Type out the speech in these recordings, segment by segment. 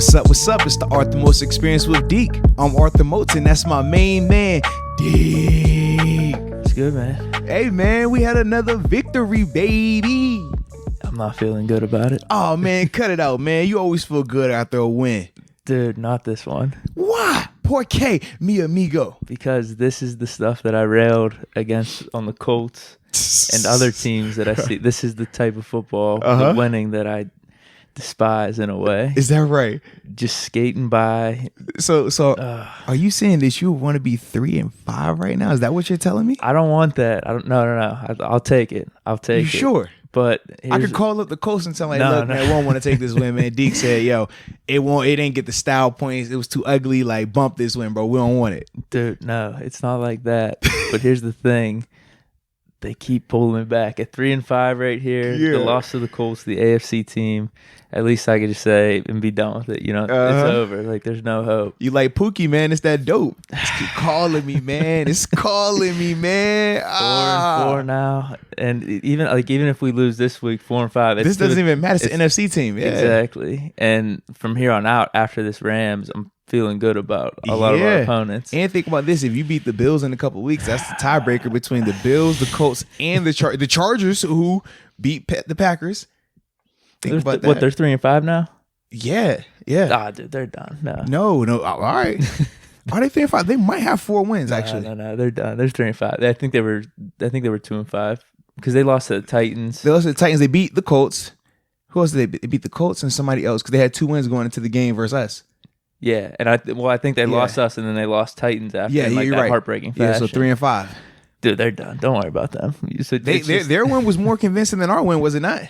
What's up? What's up? It's the Arthur Moats Experience with Deke. I'm Arthur Moats, and that's my main man, Deke. It's good, man. Hey, man, we had another victory, baby. I'm not feeling good about it. Oh, man, cut it out, man. You always feel good after a win. Dude, not this one. Why? Por qué, mi amigo? Because this is the stuff that I railed against on the Colts and other teams that I see. This is the type of football, the winning that I despise in a way. Is that right? Just skating by. So, are you saying that you want to be 3-5 right now? Is that what you're telling me? I don't want that. No. I'll take it. I'll take it. You sure? But I could call up the Colts and tell them, like, look, man, we won't want to take this win, man. Deke said, yo, it didn't get the style points. It was too ugly. Like, bump this win, bro. We don't want it. Dude, no, it's not like that. But here's the thing. They keep pulling me back. At 3-5 right here, the loss to the Colts, the AFC team, at least I could just say and be done with it. You know, it's over. Like, there's no hope. You like Pookie, man. It's that dope. Just keep calling me, man. It's calling me, man. 4-4 now. And even if we lose this week, 4-5. This doesn't even matter. It's an NFC team. Yeah. Exactly. And from here on out, after this Rams, I'm feeling good about a lot of our opponents. And think about this. If you beat the Bills in a couple of weeks, that's the tiebreaker between the Bills, the Colts, and the Chargers, who beat the Packers. Think about that. What, they're 3-5 now? Yeah. Ah, dude, they're done. No. All right. Are they 3-5? They might have 4 wins, actually. No, they're done. They're 3-5. I think they were 2-5 because they lost to the Titans. They beat the Colts. Who else did they beat? The Colts and somebody else because they had 2 wins going into the game versus us. Yeah, and I think they lost us, and then they lost Titans after. Yeah, you're right. Heartbreaking fashion. Yeah, so 3-5. Dude, they're done. Don't worry about them. Their win was more convincing than our win, was it not?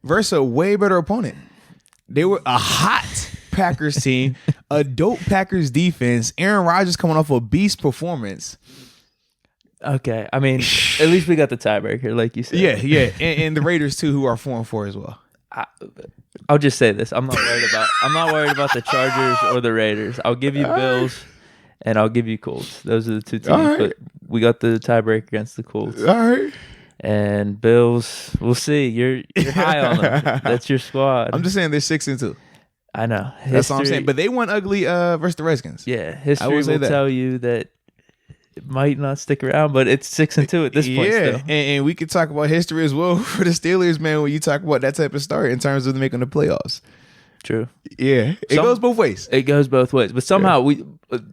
Versus a way better opponent. They were a hot Packers team, a dope Packers defense. Aaron Rodgers coming off a beast performance. Okay, I mean, at least we got the tiebreaker, like you said. Yeah, and the Raiders too, who are 4-4 as well. I'll just say this: I'm not worried about the Chargers or the Raiders. I'll give you Bills, and I'll give you Colts. Those are the 2 teams. Right. But we got the tiebreaker against the Colts. All right. And Bills, we'll see. You're high on them. That's your squad. I'm just saying they're 6-2. I know. That's all I'm saying. But they won ugly versus the Redskins. Yeah, history will tell you that it might not stick around, but it's 6-2 at this point still. And we could talk about history as well for the Steelers, man, when you talk about that type of start in terms of making the playoffs. True. Yeah. It goes both ways. It goes both ways. But somehow we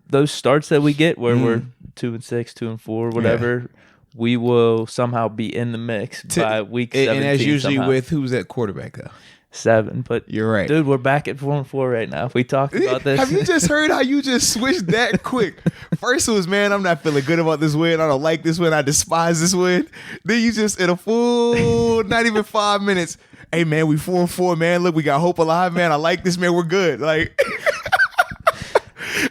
those starts that we get where we're 2-6, 2-4, whatever, we will somehow be in the mix by week 17. And that's usually somehow. With who's at quarterback, though? 7, but you're right, dude. We're back at 4-4 right now. If we talked about this, have you just heard how you just switched that quick? First it was, man, I'm not feeling good about this win. I don't like this win. I despise this win. Then you just in a full, not even 5 minutes. Hey, man, we 4-4, man. Look, we got hope alive, man. I like this, man. We're good. Like,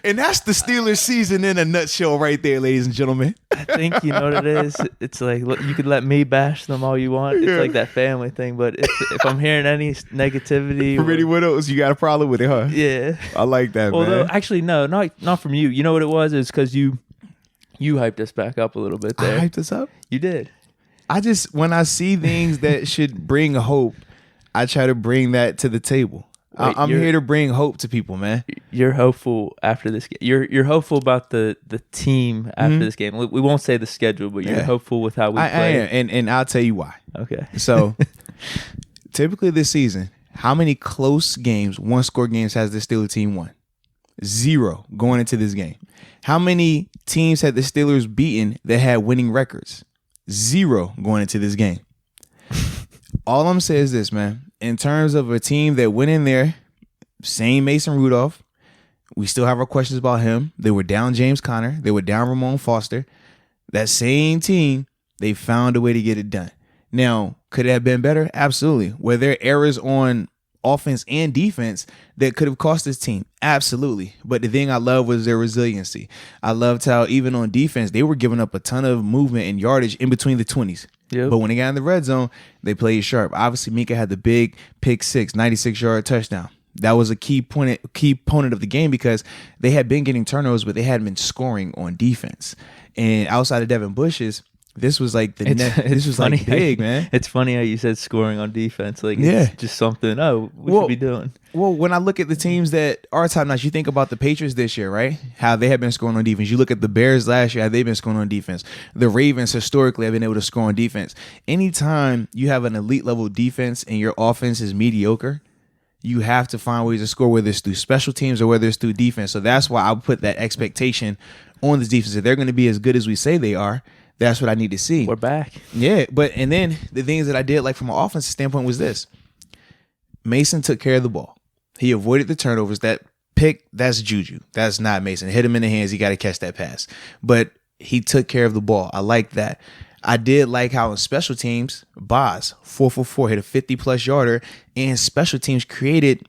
and that's the Steelers season in a nutshell, right there, ladies and gentlemen. I think you know what it is. It's like, look, you could let me bash them all you want. It's like that family thing. But if I'm hearing any negativity from anyone else, you got a problem with it, huh? Yeah, I like that. Although, man. Actually, no, not from you. You know what it was? It's because you hyped us back up a little bit there. I hyped us up? You did. When I see things that should bring hope, I try to bring that to the table. Wait, I'm here to bring hope to people, man. You're hopeful after this game. You're hopeful about the team after this game. We won't say the schedule, but you're hopeful with how we play. I am, and I'll tell you why. Okay. So, typically this season, how many close games, 1-score games, has the Steelers team won? 0 going into this game. How many teams had the Steelers beaten that had winning records? 0 going into this game. All I'm saying is this, man. In terms of a team that went in there, same Mason Rudolph, we still have our questions about him. They were down James Conner. They were down Ramon Foster. That same team, they found a way to get it done. Now, could it have been better? Absolutely. Were there errors on offense and defense that could have cost this team? Absolutely. But the thing I love was their resiliency. I loved how even on defense, they were giving up a ton of movement and yardage in between the 20s. Yep. But when they got in the red zone, they played sharp. Obviously, Minka had the big pick 6, 96-yard touchdown. That was a key component of the game because they had been getting turnovers, but they hadn't been scoring on defense. And outside of Devin Bush's, This was like this was like big, man. It's funny how you said scoring on defense. Like, Yeah. it's just something, we should be doing. Well, when I look at the teams that are top notch, you think about the Patriots this year, right? How they have been scoring on defense. You look at the Bears last year, how they've been scoring on defense. The Ravens historically have been able to score on defense. Anytime you have an elite level defense and your offense is mediocre, you have to find ways to score, whether it's through special teams or whether it's through defense. So that's why I'll put that expectation on this defense. If they're going to be as good as we say they are, that's what I need to see. We're back. Yeah, and then the things that I did, like from an offensive standpoint, was this. Mason took care of the ball. He avoided the turnovers. That pick, that's Juju. That's not Mason. Hit him in the hands. He got to catch that pass. But he took care of the ball. I like that. I did like how in special teams, Boz, 4 for 4, hit a 50-plus yarder, and special teams created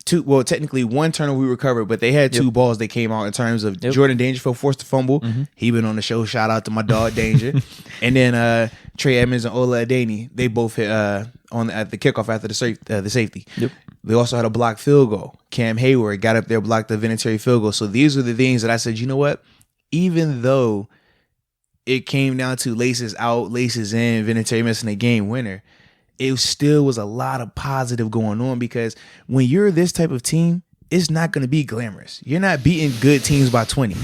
technically one turnover we recovered, but they had two balls that came out in terms of Jordan Dangerfield forced to fumble. He been on the show. Shout out to my dog Danger. And then Trey Edmonds and Ola Adeni, they both hit at the kickoff after the safety. Yep. They also had a blocked field goal. Cam Hayward got up there, blocked the Vinatieri field goal. So these are the things that I said, you know what? Even though it came down to laces out, laces in, Vinatieri missing a game winner, it still was a lot of positive going on, because when you're this type of team, it's not going to be glamorous. You're not beating good teams by 20.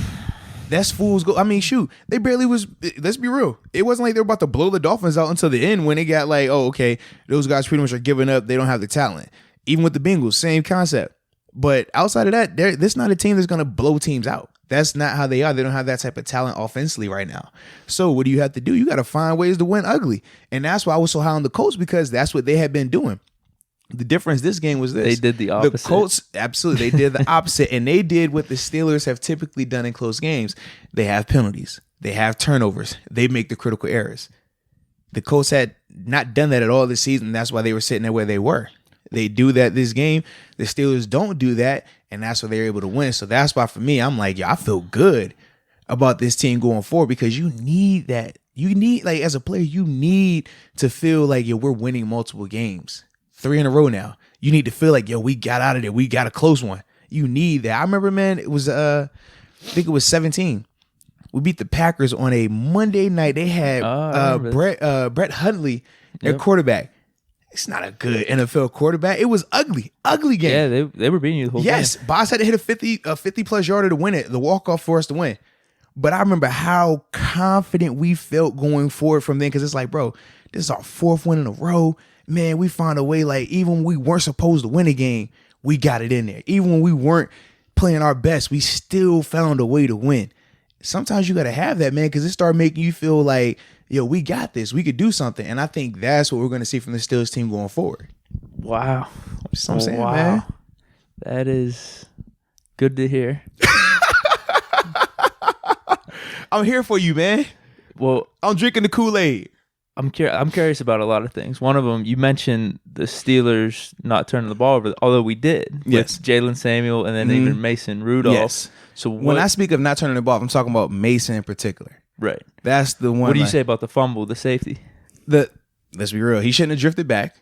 That's fool's gold. I mean, shoot, they barely was. Let's be real. It wasn't like they were about to blow the Dolphins out until the end when they got like, oh, okay, those guys pretty much are giving up. They don't have the talent. Even with the Bengals, same concept. But outside of that, this is not a team that's going to blow teams out. That's not how they are. They don't have that type of talent offensively right now. So what do you have to do? You got to find ways to win ugly. And that's why I was so high on the Colts, because that's what they had been doing. The difference this game was this. They did the opposite. The Colts, absolutely, they did the opposite. And they did what the Steelers have typically done in close games. They have penalties. They have turnovers. They make the critical errors. The Colts had not done that at all this season. That's why they were sitting there where they were. They do that this game. The Steelers don't do that, and that's why they're able to win. So that's why, for me, I'm like, I feel good about this team going forward, because you need that. You need, like, as a player, you need to feel like, we're winning multiple games. 3 in a row now. You need to feel like, we got out of there. We got a close one. You need that. I remember, man, it was, I think it was 17. We beat the Packers on a Monday night. They had Brett Hundley, their quarterback. It's not a good NFL quarterback. It was ugly game. Yeah, they were beating you the whole game. Yes, Boss had to hit a 50-plus yarder to win it, the walk-off for us to win. But I remember how confident we felt going forward from then, because it's like, bro, this is our 4th win in a row. Man, we found a way, like, even when we weren't supposed to win a game, we got it in there. Even when we weren't playing our best, we still found a way to win. Sometimes you got to have that, man, because it started making you feel like, we got this. We could do something. And I think that's what we're going to see from the Steelers team going forward. Wow. That's what I'm saying, man. That is good to hear. I'm here for you, man. Well, I'm drinking the Kool-Aid. I'm curious about a lot of things. One of them, you mentioned the Steelers not turning the ball over, although we did. Yes. With Jalen Samuel and then even Mason Rudolph. Yes. So when I speak of not turning the ball, I'm talking about Mason in particular. Right. That's the one. What do you say about the fumble, the safety? Let's be real. He shouldn't have drifted back.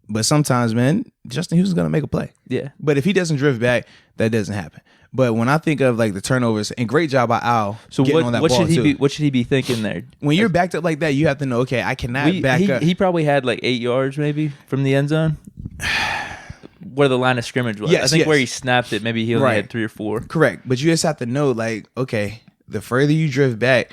But sometimes, man, Justin Houston's going to make a play. Yeah. But if he doesn't drift back, that doesn't happen. But when I think of, like, the turnovers, and great job by Al getting on that ball, what should he be thinking there? When you're backed up like that, you have to know, okay, I cannot back up. He probably had like 8 yards maybe from the end zone. Where the line of scrimmage was. Yes, I think where he snapped it, maybe he only had 3 or 4. Correct. But you just have to know, like, okay, the further you drift back,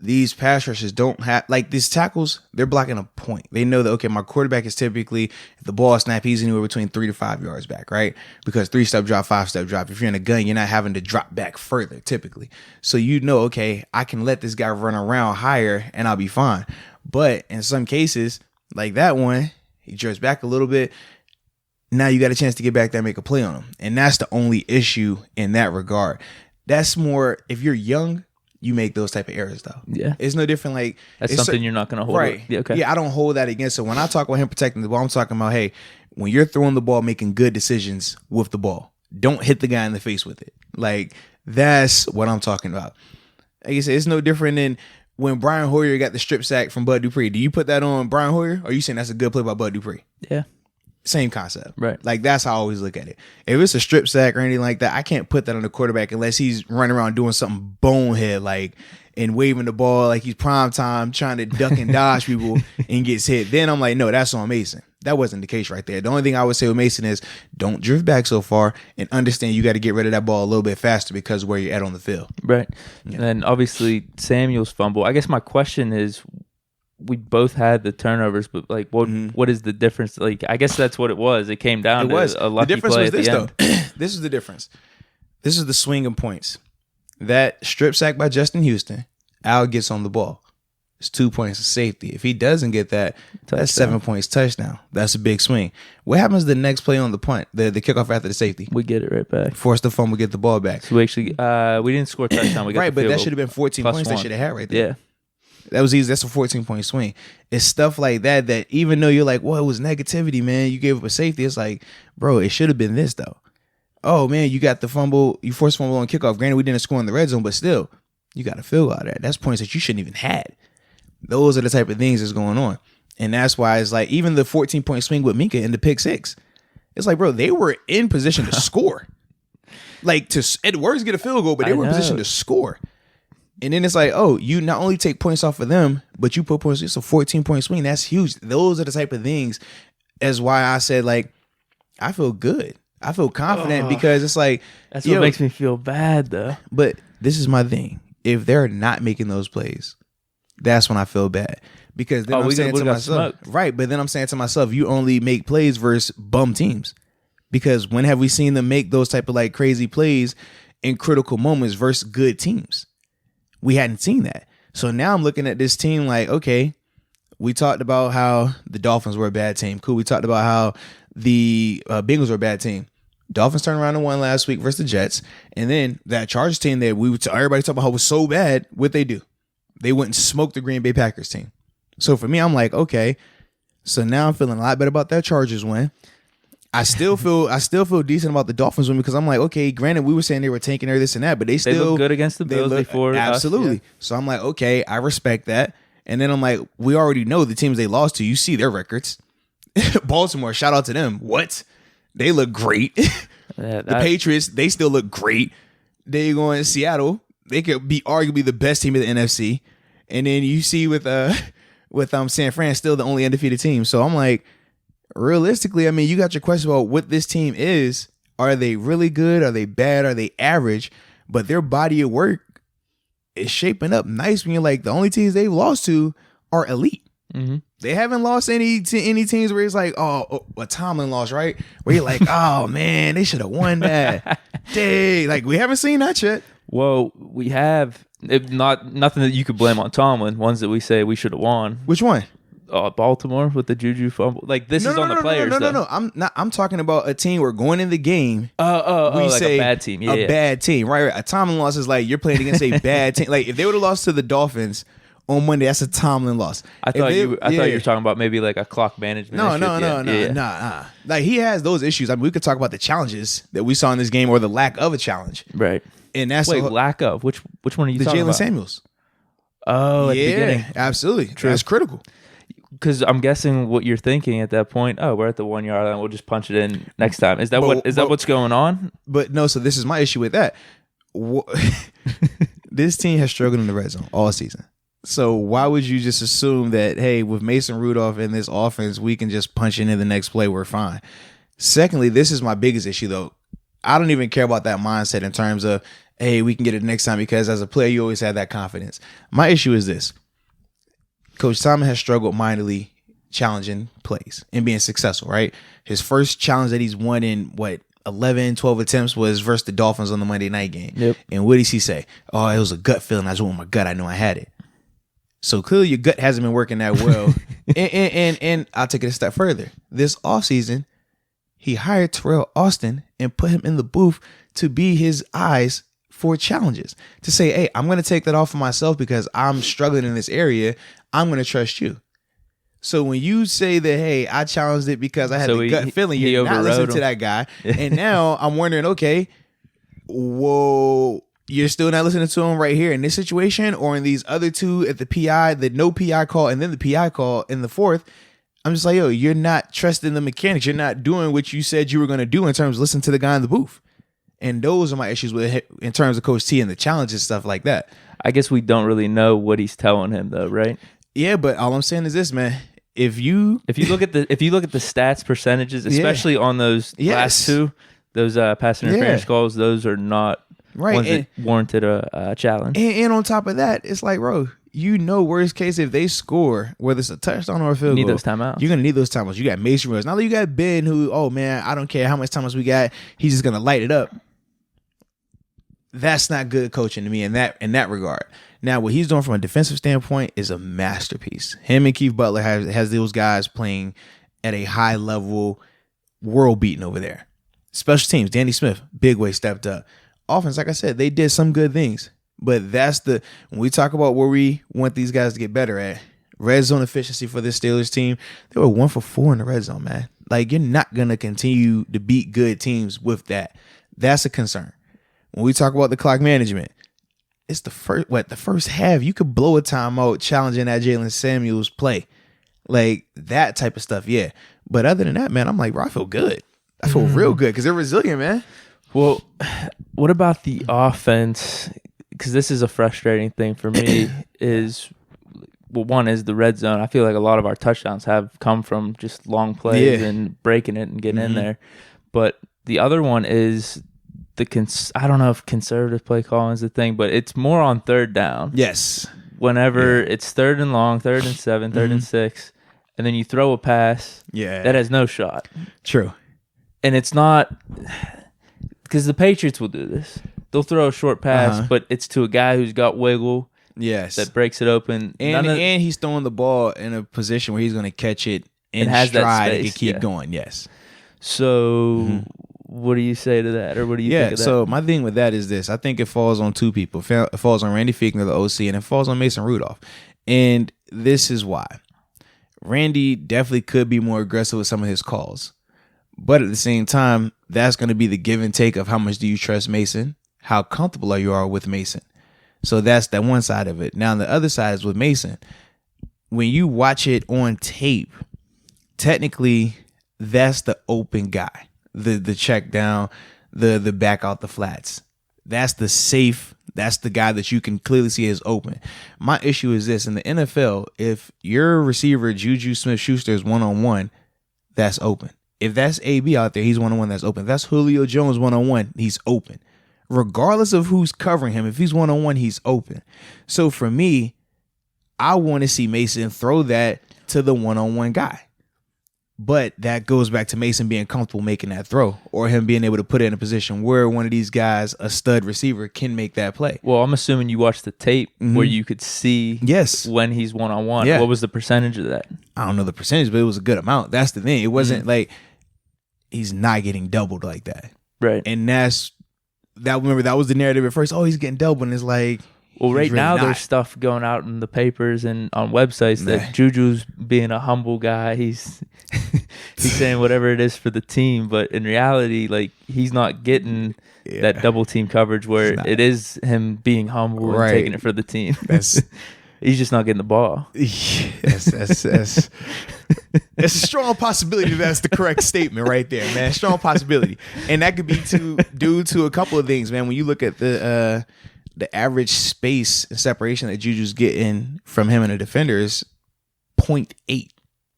these pass rushers don't have, like, these tackles, they're blocking a point. They know that, okay, my quarterback is typically, if the ball snap, he's anywhere between 3 to 5 yards back, right? Because 3-step drop, 5-step drop. If you're in a gun, you're not having to drop back further, typically. So you know, okay, I can let this guy run around higher and I'll be fine. But in some cases, like that one, he drifts back a little bit. Now you got a chance to get back there and make a play on him. And that's the only issue in that regard. That's more, if you're young, you make those type of errors, though. Yeah. It's no different. Like, that's something you're not going to hold. Right. Yeah, okay. Yeah, I don't hold that against him. When I talk about him protecting the ball, I'm talking about, hey, when you're throwing the ball, making good decisions with the ball, don't hit the guy in the face with it. Like, that's what I'm talking about. Like I said, it's no different than when Brian Hoyer got the strip sack from Bud Dupree. Do you put that on Brian Hoyer, or are you saying that's a good play by Bud Dupree? Yeah. Same concept. Right. Like, that's how I always look at it. If it's a strip sack or anything like that, I can't put that on the quarterback unless he's running around doing something bonehead. Like, and waving the ball like he's prime time, trying to duck and dodge people and gets hit. Then I'm like, no, that's on Mason. That wasn't the case right there. The only thing I would say with Mason is don't drift back so far and understand you got to get rid of that ball a little bit faster because of where you're at on the field. Right. Yeah. And then obviously Samuel's fumble. I guess my question is, we both had the turnovers, but like, what is the difference? Like, I guess that's what it was. It came down to a lucky play at the end. This is the difference. This is the swing of points. That strip sack by Justin Houston, Al gets on the ball. It's 2 points of safety. If he doesn't get that, that's 7 points touchdown. That's a big swing. What happens the next play on the punt, the kickoff after the safety? We get it right back. Force the fumble, get the ball back. So we actually, we didn't score a touchdown. We got right, the but field that should have been 14 points they should have had right there. Yeah. That was easy. That's a 14-point swing. It's stuff like that even though you're like, well, it was negativity, man. You gave up a safety. It's like, bro, it should have been this, though. Oh, man, you got the fumble. You forced fumble on kickoff. Granted, we didn't score in the red zone, but still, you got a field goal out of that. That's points that you shouldn't even had. Those are the type of things that's going on. And that's why it's like, even the 14-point swing with Minka in the pick six, it's like, bro, they were in position to score. Like, Edwards get a field goal, but they were in position to score. And then it's like, oh, you not only take points off of them, but you put points. It's a 14-point swing. That's huge. Those are the type of things. That's why I said, like, I feel good. I feel confident because it's like. That's what makes me feel bad, though. But this is my thing. If they're not making those plays, that's when I feel bad. Because then I'm saying to myself, right, but then I'm saying to myself, you only make plays versus bum teams. Because when have we seen them make those type of like crazy plays in critical moments versus good teams? We hadn't seen that. So now I'm looking at this team like, okay, we talked about how the Dolphins were a bad team. Cool. We talked about how the Bengals were a bad team. Dolphins turned around and won last week versus the Jets. And then that Chargers team that everybody talked about how it was so bad, what they do? They went and smoked the Green Bay Packers team. So for me, I'm like, okay, so now I'm feeling a lot better about that Chargers win. I still feel decent about the Dolphins win because I'm like, okay, granted, we were saying they were tanking or this and that, but they look good against the Bills before. Absolutely. Us, yeah. So I'm like, okay, I respect that. And then I'm like, we already know the teams they lost to. You see their records. Baltimore, shout out to them. What? They look great. The Patriots, they still look great. They go in Seattle. They could be arguably the best team in the NFC. And then you see with San Fran still the only undefeated team. So I'm like, realistically, I mean, you got your question about what this team is. Are they really good? Are they bad? Are they average? But their body of work is shaping up nice when you're like, the only teams they've lost to are elite. Mm-hmm. They haven't lost any teams where it's like, a Tomlin loss, right? Where you're like, oh, man, they should have won that. Dang, like, we haven't seen that yet. Well, we have nothing that you could blame on Tomlin. Ones that we say we should have won. Which one? Baltimore with the Juju fumble. Like this is on the players. No. I'm talking about a team where going in the game. We like say a bad team. Yeah, bad team. Right. A Tomlin loss is like you're playing against a bad team. Like if they would have lost to the Dolphins on Monday, that's a Tomlin loss. I thought you were talking about maybe like a clock management. No. Like he has those issues. I mean, we could talk about the challenges that we saw in this game or the lack of a challenge. Right. And that's lack of which one are you talking about? The Jalen Samuels. Oh, at the beginning. Absolutely. True. That's critical. Because I'm guessing what you're thinking at that point, we're at the 1 yard line, we'll just punch it in next time. Is that what's going on? But no, so this is my issue with that. This team has struggled in the red zone all season. So why would you just assume that, hey, with Mason Rudolph in this offense, we can just punch in the next play, we're fine? Secondly, this is my biggest issue, though. I don't even care about that mindset in terms of, hey, we can get it next time, because as a player, you always have that confidence. My issue is this. Coach Tomlin has struggled mightily challenging plays and being successful, right? His first challenge that he's won in, 11, 12 attempts was versus the Dolphins on the Monday night game. Yep. And what does he say? Oh, it was a gut feeling. I just went with my gut. I know I had it. So clearly your gut hasn't been working that well. and I'll take it a step further. This offseason, he hired Terrell Austin and put him in the booth to be his eyes for challenges. To say, hey, I'm going to take that off of myself because I'm struggling in this area. I'm going to trust you. So when you say that, hey, I challenged it because I had the gut feeling, you're not listening to that guy. And now I'm wondering, okay, whoa, you're still not listening to him right here in this situation or in these other two at the PI, the no PI call, and then the PI call in the fourth. I'm just like, yo, you're not trusting the mechanics. You're not doing what you said you were going to do in terms of listening to the guy in the booth. And those are my issues with in terms of Coach T and the challenges, stuff like that. I guess we don't really know what he's telling him though, right? Yeah, but all I'm saying is this, man. If you look at the stats percentages, especially on those last two, those pass interference calls, those are not ones that warranted a challenge. And on top of that, it's like, bro, worst case, if they score, whether it's a touchdown or a field goal, those timeouts. You're gonna need those timeouts. You got Mason Rose. Now that you got Ben, who, oh man, I don't care how much timeouts we got, he's just gonna light it up. That's not good coaching to me in that regard. Now, what he's doing from a defensive standpoint is a masterpiece. Him and Keith Butler has those guys playing at a high level, world beating over there. Special teams, Danny Smith, big way stepped up. Offense, like I said, they did some good things. But when we talk about where we want these guys to get better at, red zone efficiency for this Steelers team, they were 1 for 4 in the red zone, man. Like, you're not going to continue to beat good teams with that. That's a concern. When we talk about the clock management, it's the first half, you could blow a timeout challenging that Jalen Samuels play. Like, that type of stuff, yeah. But other than that, man, I'm like, bro, I feel good. I feel real good because they're resilient, man. Well, what about the offense? Because this is a frustrating thing for me one is the red zone. I feel like a lot of our touchdowns have come from just long plays and breaking it and getting in there. But the other one is I don't know if conservative play calling is the thing, but it's more on third down. Yes. Whenever it's 3rd and long, 3rd and 7, 3rd and 6, and then you throw a pass that has no shot. True. And it's not because the Patriots will do this. They'll throw a short pass, but it's to a guy who's got wiggle. Yes. That breaks it open. And he's throwing the ball in a position where he's going to catch it in stride and keep going. Yes. So what do you say to that? Or what do you think of that? So my thing with that is this. I think it falls on two people. It falls on Randy Fichtner, the OC, and it falls on Mason Rudolph. And this is why. Randy definitely could be more aggressive with some of his calls. But at the same time, that's going to be the give and take of how much do you trust Mason? How comfortable you are with Mason? So that's that one side of it. Now, the other side is with Mason. When you watch it on tape, technically, that's the open guy. The check down, the back out the flats. That's the safe. That's the guy that you can clearly see is open. My issue is this. In the NFL, if your receiver, Juju Smith-Schuster, is one-on-one, that's open. If that's AB out there, he's one-on-one, that's open. If that's Julio Jones one-on-one, he's open. Regardless of who's covering him, if he's one-on-one, he's open. So for me, I want to see Mason throw that to the one-on-one guy. But that goes back to Mason being comfortable making that throw or him being able to put it in a position where one of these guys, a stud receiver, can make that play. Well, I'm assuming you watched the tape where you could see when he's one-on-one. Yeah. What was the percentage of that? I don't know the percentage, but it was a good amount. That's the thing. It wasn't like he's not getting doubled like that. Right. And remember, that was the narrative at first. Oh, he's getting doubled. And it's like, well, right now there's stuff going out in the papers and on websites that Juju's being a humble guy. He's saying whatever it is for the team, but in reality, like, he's not getting that double team coverage where it is him being humble and taking it for the team. He's just not getting the ball. That's a strong possibility that's the correct statement right there, man. Strong possibility. And that could be due to a couple of things, man. When you look at the average space and separation that Juju's getting from him and a defender is 0.8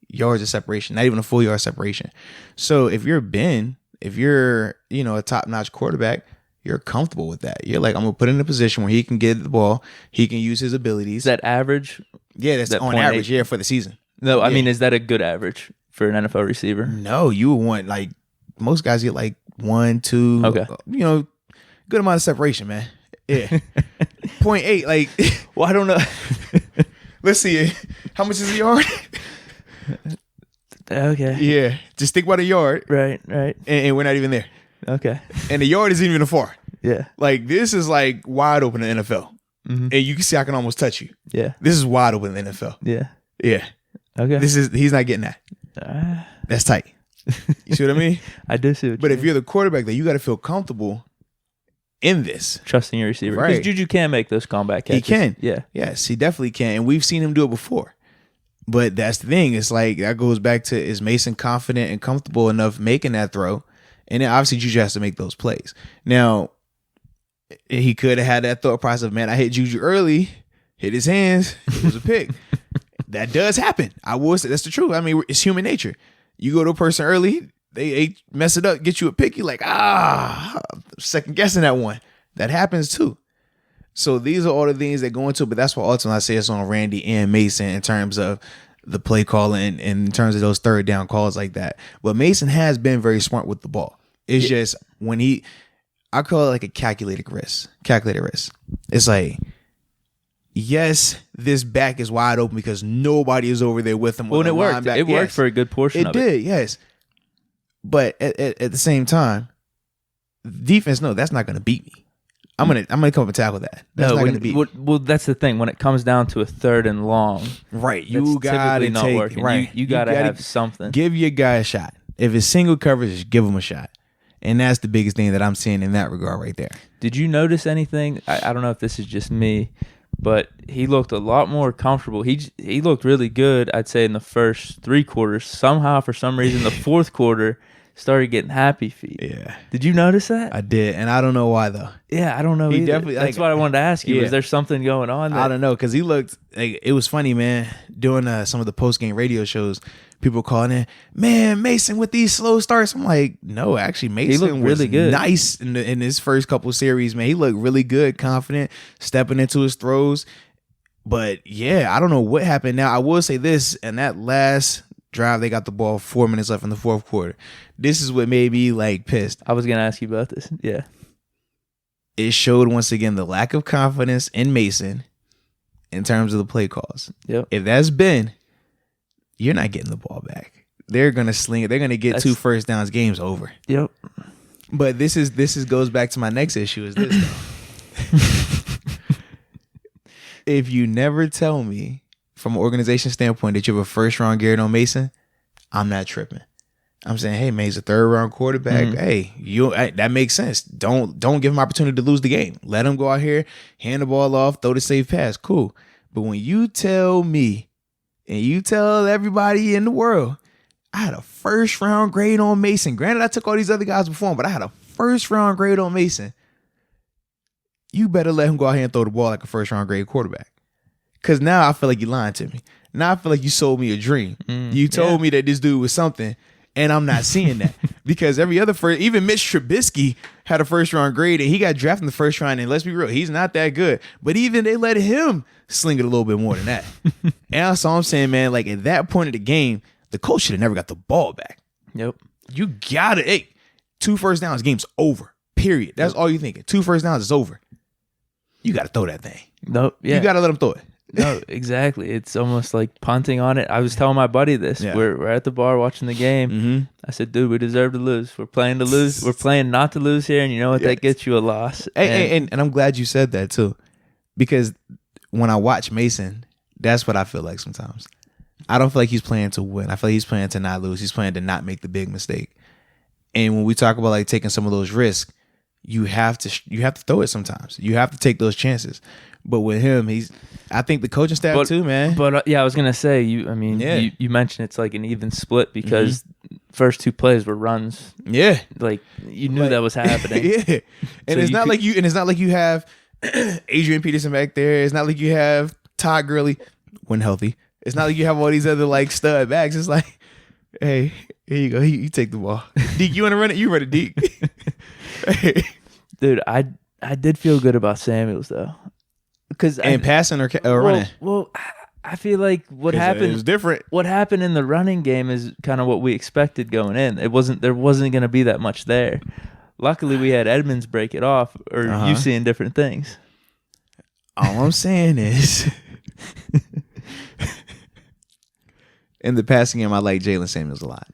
yards of separation, not even a full yard separation. So if you're Ben, if you're, a top-notch quarterback, you're comfortable with that. You're like, I'm going to put him in a position where he can get the ball. He can use his abilities. Is that average? Yeah, that's on average, for the season. No, I mean, is that a good average for an NFL receiver? No, you would want, like, most guys get like 1, 2, good amount of separation, man. Yeah. 0.8, like, well, I don't know. Let's see. How much is a yard? Okay. Yeah. Just think about a yard. Right. And we're not even there. Okay. And the yard isn't even a far. Yeah. Like, this is like wide open in the NFL. Mm-hmm. And you can see I can almost touch you. Yeah. This is wide open in the NFL. Yeah. Yeah. Okay. He's not getting that. That's tight. You see what I mean? I do see what But if you're the quarterback, then you got to feel comfortable in this. Trusting your receiver. Because Juju can make those combat catches. He can. Yeah. Yes, he definitely can. And we've seen him do it before. But that's the thing. It's like, that goes back to, is Mason confident and comfortable enough making that throw? And then obviously Juju has to make those plays. Now, he could have had that thought process of, man, I hit Juju early, hit his hands, it was a pick. That does happen. I will say that's the truth. I mean, it's human nature. You go to a person early, they mess it up, get you a pick, you're like, second guessing that one. That happens too. So these are all the things that go into it, but that's why ultimately I say it's on Randy and Mason in terms of the play calling and in terms of those third down calls like that. But Mason has been very smart with the ball. It's just when I call it like a calculated risk. It's like, yes, this back is wide open because nobody is over there with him. Well, and it worked. It worked for a good portion of it. It did, yes. But at the same time, defense, no, that's not going to beat me. I'm gonna come up and tackle that. That's not gonna beat me. Well, that's the thing. When it comes down to a third and long, right? You gotta not take working. right. You gotta have something. Give your guy a shot. If it's single coverage, just give him a shot. And that's the biggest thing that I'm seeing in that regard right there. Did you notice anything? I don't know if this is just me, but he looked a lot more comfortable. He looked really good, I'd say, in the first 3 quarters. Somehow, for some reason, the fourth quarter started getting happy feet. Yeah. Did you notice that? I did, and I don't know why, though. Yeah, I don't know either. Definitely, that's what I wanted to ask you. Yeah. Was there something going on there? I don't know, because he looked like, it was funny, man. Doing some of the post-game radio shows, people calling in, man, Mason with these slow starts. I'm like, no, actually, Mason was really good. Nice in his first couple series, man. He looked really good, confident, stepping into his throws. But, yeah, I don't know what happened. Now, I will say this, in that last drive, they got the ball 4 minutes left in the fourth quarter. This is what made me like pissed. I was gonna ask you about this. Yeah, it showed once again the lack of confidence in Mason in terms of the play calls. Yep. If that's Ben, you're not getting the ball back. They're gonna sling it. They're gonna get 2 first downs. Game's over. Yep. But this goes back to my next issue. Is this though? If you never tell me from an organization standpoint that you have a first round guarantee on Mason, I'm not tripping. I'm saying, hey, man, he's a 3rd round quarterback. Mm-hmm. Hey, that makes sense. Don't give him opportunity to lose the game. Let him go out here, hand the ball off, throw the safe pass. Cool. But when you tell me and you tell everybody in the world, I had a 1st round grade on Mason. Granted, I took all these other guys before him, but I had a 1st round grade on Mason. You better let him go out here and throw the ball like a 1st round grade quarterback. Because now I feel like you're lying to me. Now I feel like you sold me a dream. You told me that this dude was something, and I'm not seeing that. Because every other even Mitch Trubisky had a 1st round grade, and he got drafted in the 1st round, and let's be real, he's not that good. But even they let him sling it a little bit more than that. And so I'm saying, man, like at that point of the game, the coach should have never got the ball back. Yep. You got it. Hey, 2 first downs, game's over. Period. That's all you're thinking. 2 first downs, it's over. You got to throw that thing. Nope. Yeah. You got to let him throw it. No, exactly. It's almost like punting on it. I was telling my buddy this. Yeah. We're at the bar watching the game. Mm-hmm. I said, dude, we deserve to lose. We're playing to lose. We're playing not to lose here, and you know what? That gets you a loss. And I'm glad you said that, too. Because when I watch Mason, that's what I feel like sometimes. I don't feel like he's playing to win. I feel like he's playing to not lose. He's playing to not make the big mistake. And when we talk about like taking some of those risks, you have to throw it sometimes. You have to take those chances. But with him, I think the coaching staff too, man. But I was gonna say, you mentioned it's like an even split because first 2 plays were runs. Yeah, like you knew that was happening. Yeah, and so it's not like you have Adrian Peterson back there. It's not like you have Todd Gurley when healthy. It's not like you have all these other like stud backs. It's like, hey, here you go. You take the ball. Deke, you want to run it? You run it, Deke. Hey. Dude, I did feel good about Samuels though. Passing or running? Well, I feel like what happened. It was different. What happened in the running game is kind of what we expected going in. There wasn't going to be that much there. Luckily, we had Edmonds break it off, or you seeing different things. All I'm saying is, in the passing game, I like Jalen Samuels a lot.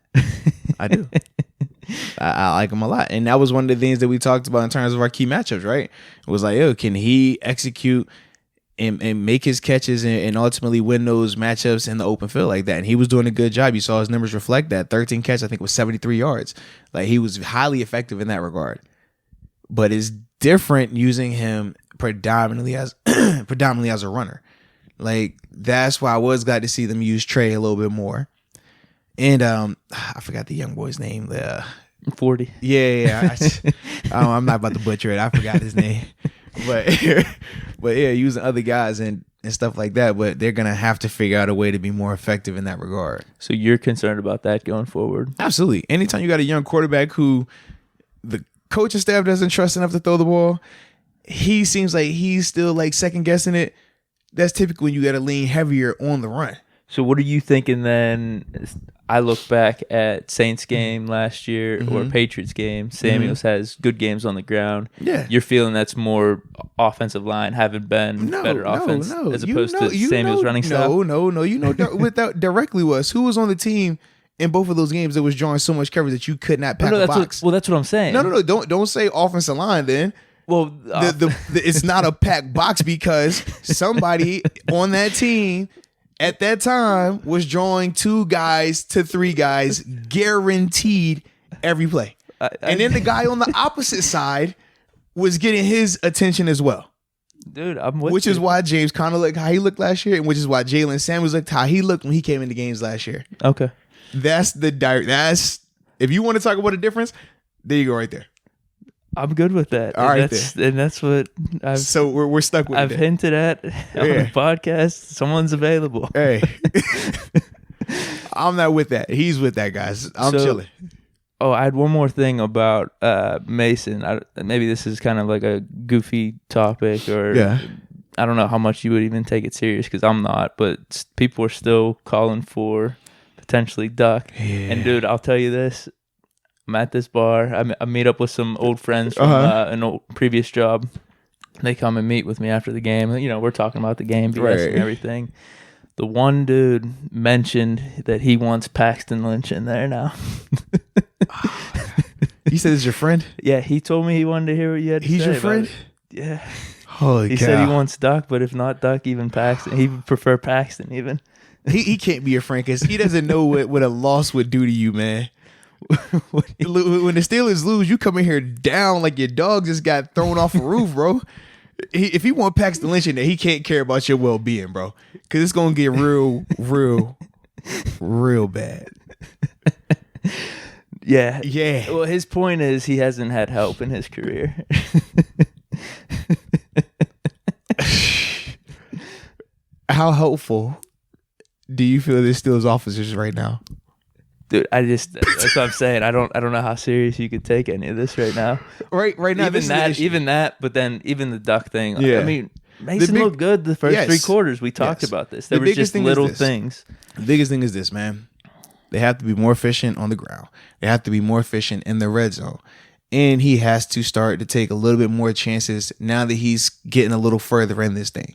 I do. I like him a lot. And that was one of the things that we talked about in terms of our key matchups, right? It was like, can he execute and make his catches and ultimately win those matchups in the open field like that? And he was doing a good job. You saw his numbers reflect that. 13 catches, I think, was 73 yards. Like, he was highly effective in that regard. But it's different using him predominantly as a runner. Like, that's why I was glad to see them use Trey a little bit more. And I forgot the young boy's name. 40. Yeah. I'm not about to butcher it. I forgot his name. But yeah, using other guys and stuff like that. But they're going to have to figure out a way to be more effective in that regard. So you're concerned about that going forward? Absolutely. Anytime you got a young quarterback who the coaching staff doesn't trust enough to throw the ball, he seems like he's still like second guessing it. That's typically when you got to lean heavier on the run. So what are you thinking then? I look back at Saints game last year or Patriots game. Samuels has good games on the ground. Yeah. You're feeling that's more offensive line, having been better offense as opposed to Samuels running style? No. You know without directly was who was on the team in both of those games that was drawing so much coverage that you could not pack a box. That's what I'm saying. No. Don't say offensive line then. Well, it's not a packed box because somebody on that team at that time was drawing 2 guys to 3 guys guaranteed every play. And then the guy on the opposite side was getting his attention as well. Dude, I'm with Which you. is why James Conner looked how he looked last year, and which is why Jalen Samuels looked how he looked when he came into games last year. Okay. That's if you want to talk about a difference, there you go right there. I'm good with that. All right, and that's what I've. So we're stuck with. I've hinted at on the podcast. Someone's available. Hey, I'm not with that. He's with that, guys. I'm chilling. Oh, I had one more thing about Mason. Maybe this is kind of like a goofy topic, or I don't know how much you would even take it serious because I'm not. But people are still calling for potentially Duck. Yeah. And dude, I'll tell you this. I'm at this bar. I meet up with some old friends from an old previous job. They come and meet with me after the game. You know, we're talking about the game, BS and everything. The one dude mentioned that he wants Paxton Lynch in there now. You said it's your friend? Yeah, he told me he wanted to hear what you had to say. He's your friend? Yeah. Holy cow. He said he wants Duck, but if not Duck, even Paxton. He would prefer Paxton even. He can't be your friend because he doesn't know what a loss would do to you, man. When the Steelers lose, you come in here down like your dog just got thrown off a roof, bro. If you want Paxton Lynch in there, he can't care about your well-being, bro, because it's gonna get real bad. Yeah. Well, his point is he hasn't had help in his career. How helpful do you feel this Steelers officers right now? Dude, that's what I'm saying. I don't know how serious you could take any of this right now. Right now. Even that, but then even the Duck thing. Yeah. I mean, Mason looked good the first 3 quarters. We talked about this. There was just little things. The biggest thing is this, man. They have to be more efficient on the ground. They have to be more efficient in the red zone. And he has to start to take a little bit more chances now that he's getting a little further in this thing.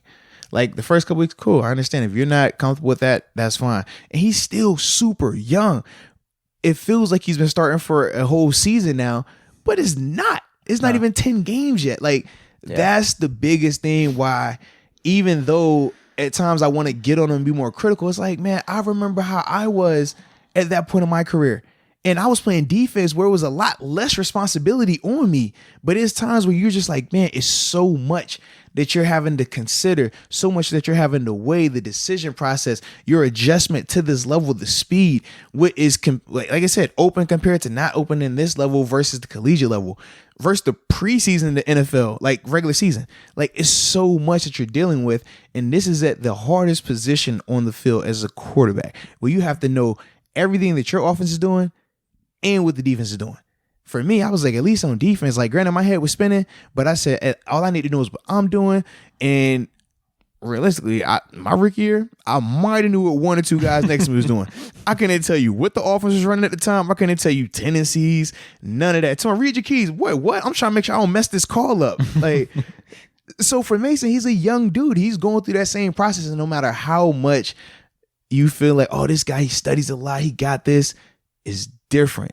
Like the first couple weeks, cool. I understand. If you're not comfortable with that, that's fine. And he's still super young. It feels like he's been starting for a whole season now, but it's not. It's not even 10 games yet. Like, that's the biggest thing why, even though at times I want to get on him and be more critical, it's like, man, I remember how I was at that point in my career. And I was playing defense where it was a lot less responsibility on me. But it's times where you're just like, man, it's so much that you're having to consider, so much that you're having to weigh the decision process, your adjustment to this level, the speed, what is, like I said, open compared to not open in this level versus the collegiate level, versus the preseason in the NFL, like regular season. Like, it's so much that you're dealing with. And this is at the hardest position on the field as a quarterback, where you have to know everything that your offense is doing and what the defense is doing. For me, I was like, at least on defense, like, granted, my head was spinning, but I said, all I need to know is what I'm doing. And realistically, my rookie year, I might have knew what 1 or 2 guys next to me was doing. I couldn't tell you what the offense was running at the time. I couldn't tell you tendencies, none of that. So read your keys. What? I'm trying to make sure I don't mess this call up. Like, so for Mason, he's a young dude. He's going through that same process. And no matter how much you feel like, oh, this guy, he studies a lot, he got this, is different.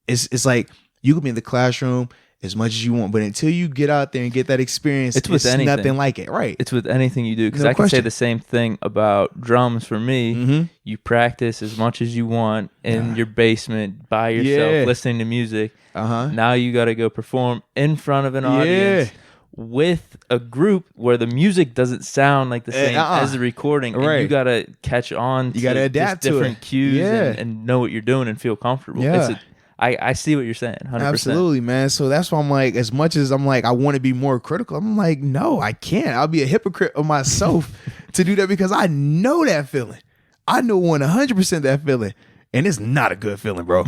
It's like, you can be in the classroom as much as you want, but until you get out there and get that experience, it's nothing like it, right? It's with anything you do, because I can say the same thing about drums for me. Mm-hmm. You practice as much as you want in your basement by yourself, listening to music. Now you got to go perform in front of an audience with a group where the music doesn't sound like the same as the recording. And you got to catch on. You got to adapt to different cues and know what you're doing and feel comfortable. Yeah. I see what you're saying. 100%. Absolutely, man. So that's why I'm like, as much as I'm like, I want to be more critical, I'm like, no, I can't. I'll be a hypocrite of myself to do that because I know that feeling. I know 100% that feeling. And it's not a good feeling, bro.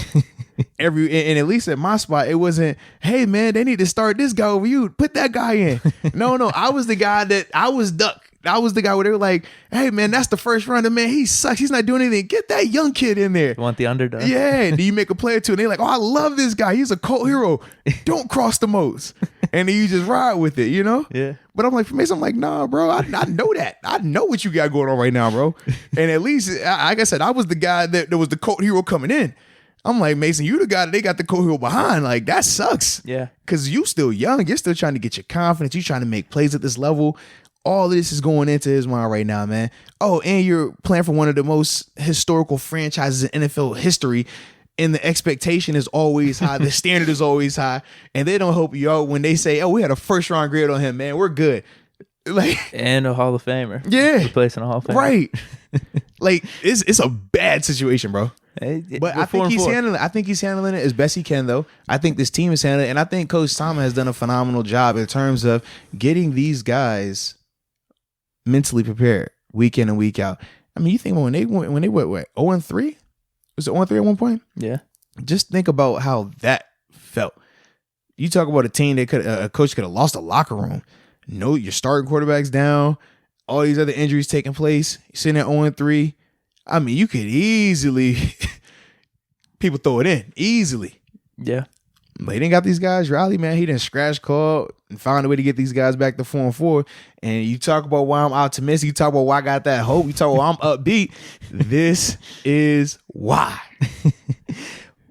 And at least at my spot, it wasn't, hey, man, they need to start this guy over you. Put that guy in. No, I was the guy that I was duck. I was the guy where they were like, hey, man, that's the first runner, man. He sucks. He's not doing anything. Get that young kid in there. You want the underdog? Yeah. Do you make a play or two? And they're like, oh, I love this guy. He's a cult hero. Don't cross the moats. And then you just ride with it, you know? Yeah. But I'm like, for me, I'm like, nah, bro, I know that. I know what you got going on right now, bro. And at least, like I said, I was the guy that was the cult hero coming in. I'm like, Mason, you the guy that they got the cult hero behind. Like, that sucks. Yeah. Because you still young. You're still trying to get your confidence. You're trying to make plays at this level. All of this is going into his mind right now, man. Oh, and you're playing for one of the most historical franchises in NFL history. And the expectation is always high. The standard is always high. And they don't help you out when they say, oh, we had a first round grade on him, man. We're good. Like, and a Hall of Famer. Yeah. Replacing a Hall of Famer. Right. Like, it's a bad situation, bro. But I think he's handling it as best he can, though. I think this team is handling it. And I think Coach Tom has done a phenomenal job in terms of getting these guys mentally prepared week in and week out. I mean, you think when they went, what 0-3? Was it 0-3 at one point? Yeah. Just think about how that felt. You talk about a team that a coach could have lost a locker room. No, your starting quarterback's down. All these other injuries taking place. You're sitting at 0-3. I mean, you could easily people throw it in easily. Yeah. But he didn't got these guys rally, man. He didn't scratch call and found a way to get these guys back to 4-4. And you talk about why I'm optimistic. You talk about why I got that hope. You talk about why I'm upbeat. This is why.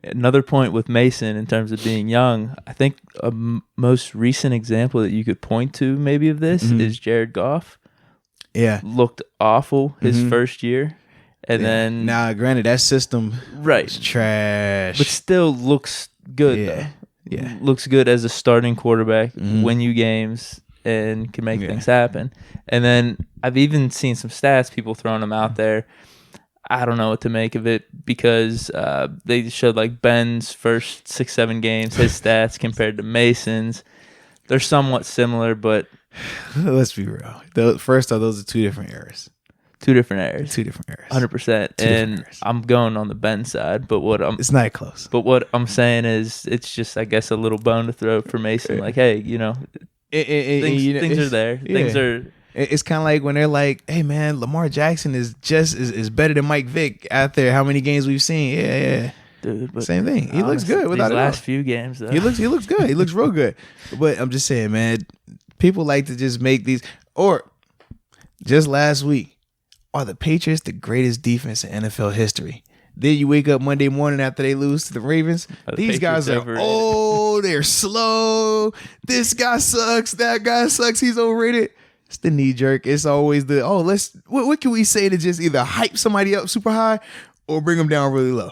Another point with Mason in terms of being young, I think a most recent example that you could point to maybe of this is Jared Goff. Yeah. Looked awful his first year. And then... Now, granted, that system is trash. But still looks good, though. Yeah. Looks good as a starting quarterback, win you games, and can make things happen. And then I've even seen some stats, people throwing them out there. I don't know what to make of it because they showed like Ben's first 6-7 games, his stats compared to Mason's. They're somewhat similar, but... Let's be real. First off, those are two different eras. Two different eras. 100%. And I'm going on the Ben side, but it's not close. But what I'm saying is, it's just, I guess, a little bone to throw for Mason. Like, hey, you know, things are there. Yeah. Things are. It's kind of like when they're like, hey man, Lamar Jackson is better than Mike Vick out there. How many games we've seen? Yeah. Dude, but same thing. He looks good without these last few games. Though. He looks good. He looks real good. But I'm just saying, man, people like to just make these. Or just last week. Are the Patriots the greatest defense in NFL history? Then you wake up Monday morning after they lose to the Ravens. These guys are they're slow. This guy sucks. That guy sucks. He's overrated. It's the knee jerk. It's always the what can we say to just either hype somebody up super high or bring them down really low?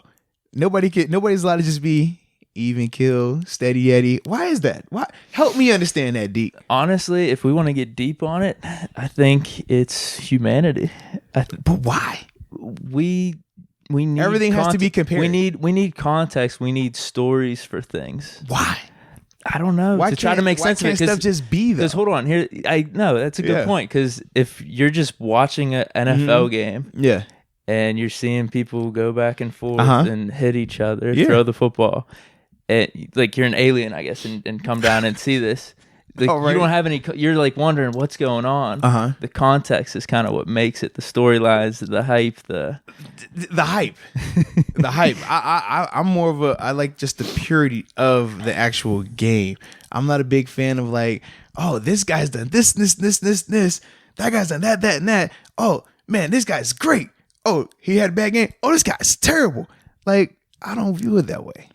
Nobody's allowed to just be even kill, steady Eddie. Why is that? Why? Help me understand that, Deke. Honestly, if we want to get deep on it, I think it's humanity. But why? We need everything has to be compared. We need context. We need stories for things. Why? I don't know. Why to try to make sense of it. Stuff just be though? Because hold on, here I know that's a good point. Because if you're just watching an NFL game, and you're seeing people go back and forth and hit each other, throw the football. Like you're an alien, I guess, and come down and see this. Like, you don't have any. You're like wondering what's going on. The context is kind of what makes it. The storylines, the hype, the hype, the hype. I'm more of a. I like just the purity of the actual game. I'm not a big fan of like, oh, this guy's done this. That guy's done that, and that. Oh man, this guy's great. Oh, he had a bad game. Oh, this guy's terrible. Like I don't view it that way.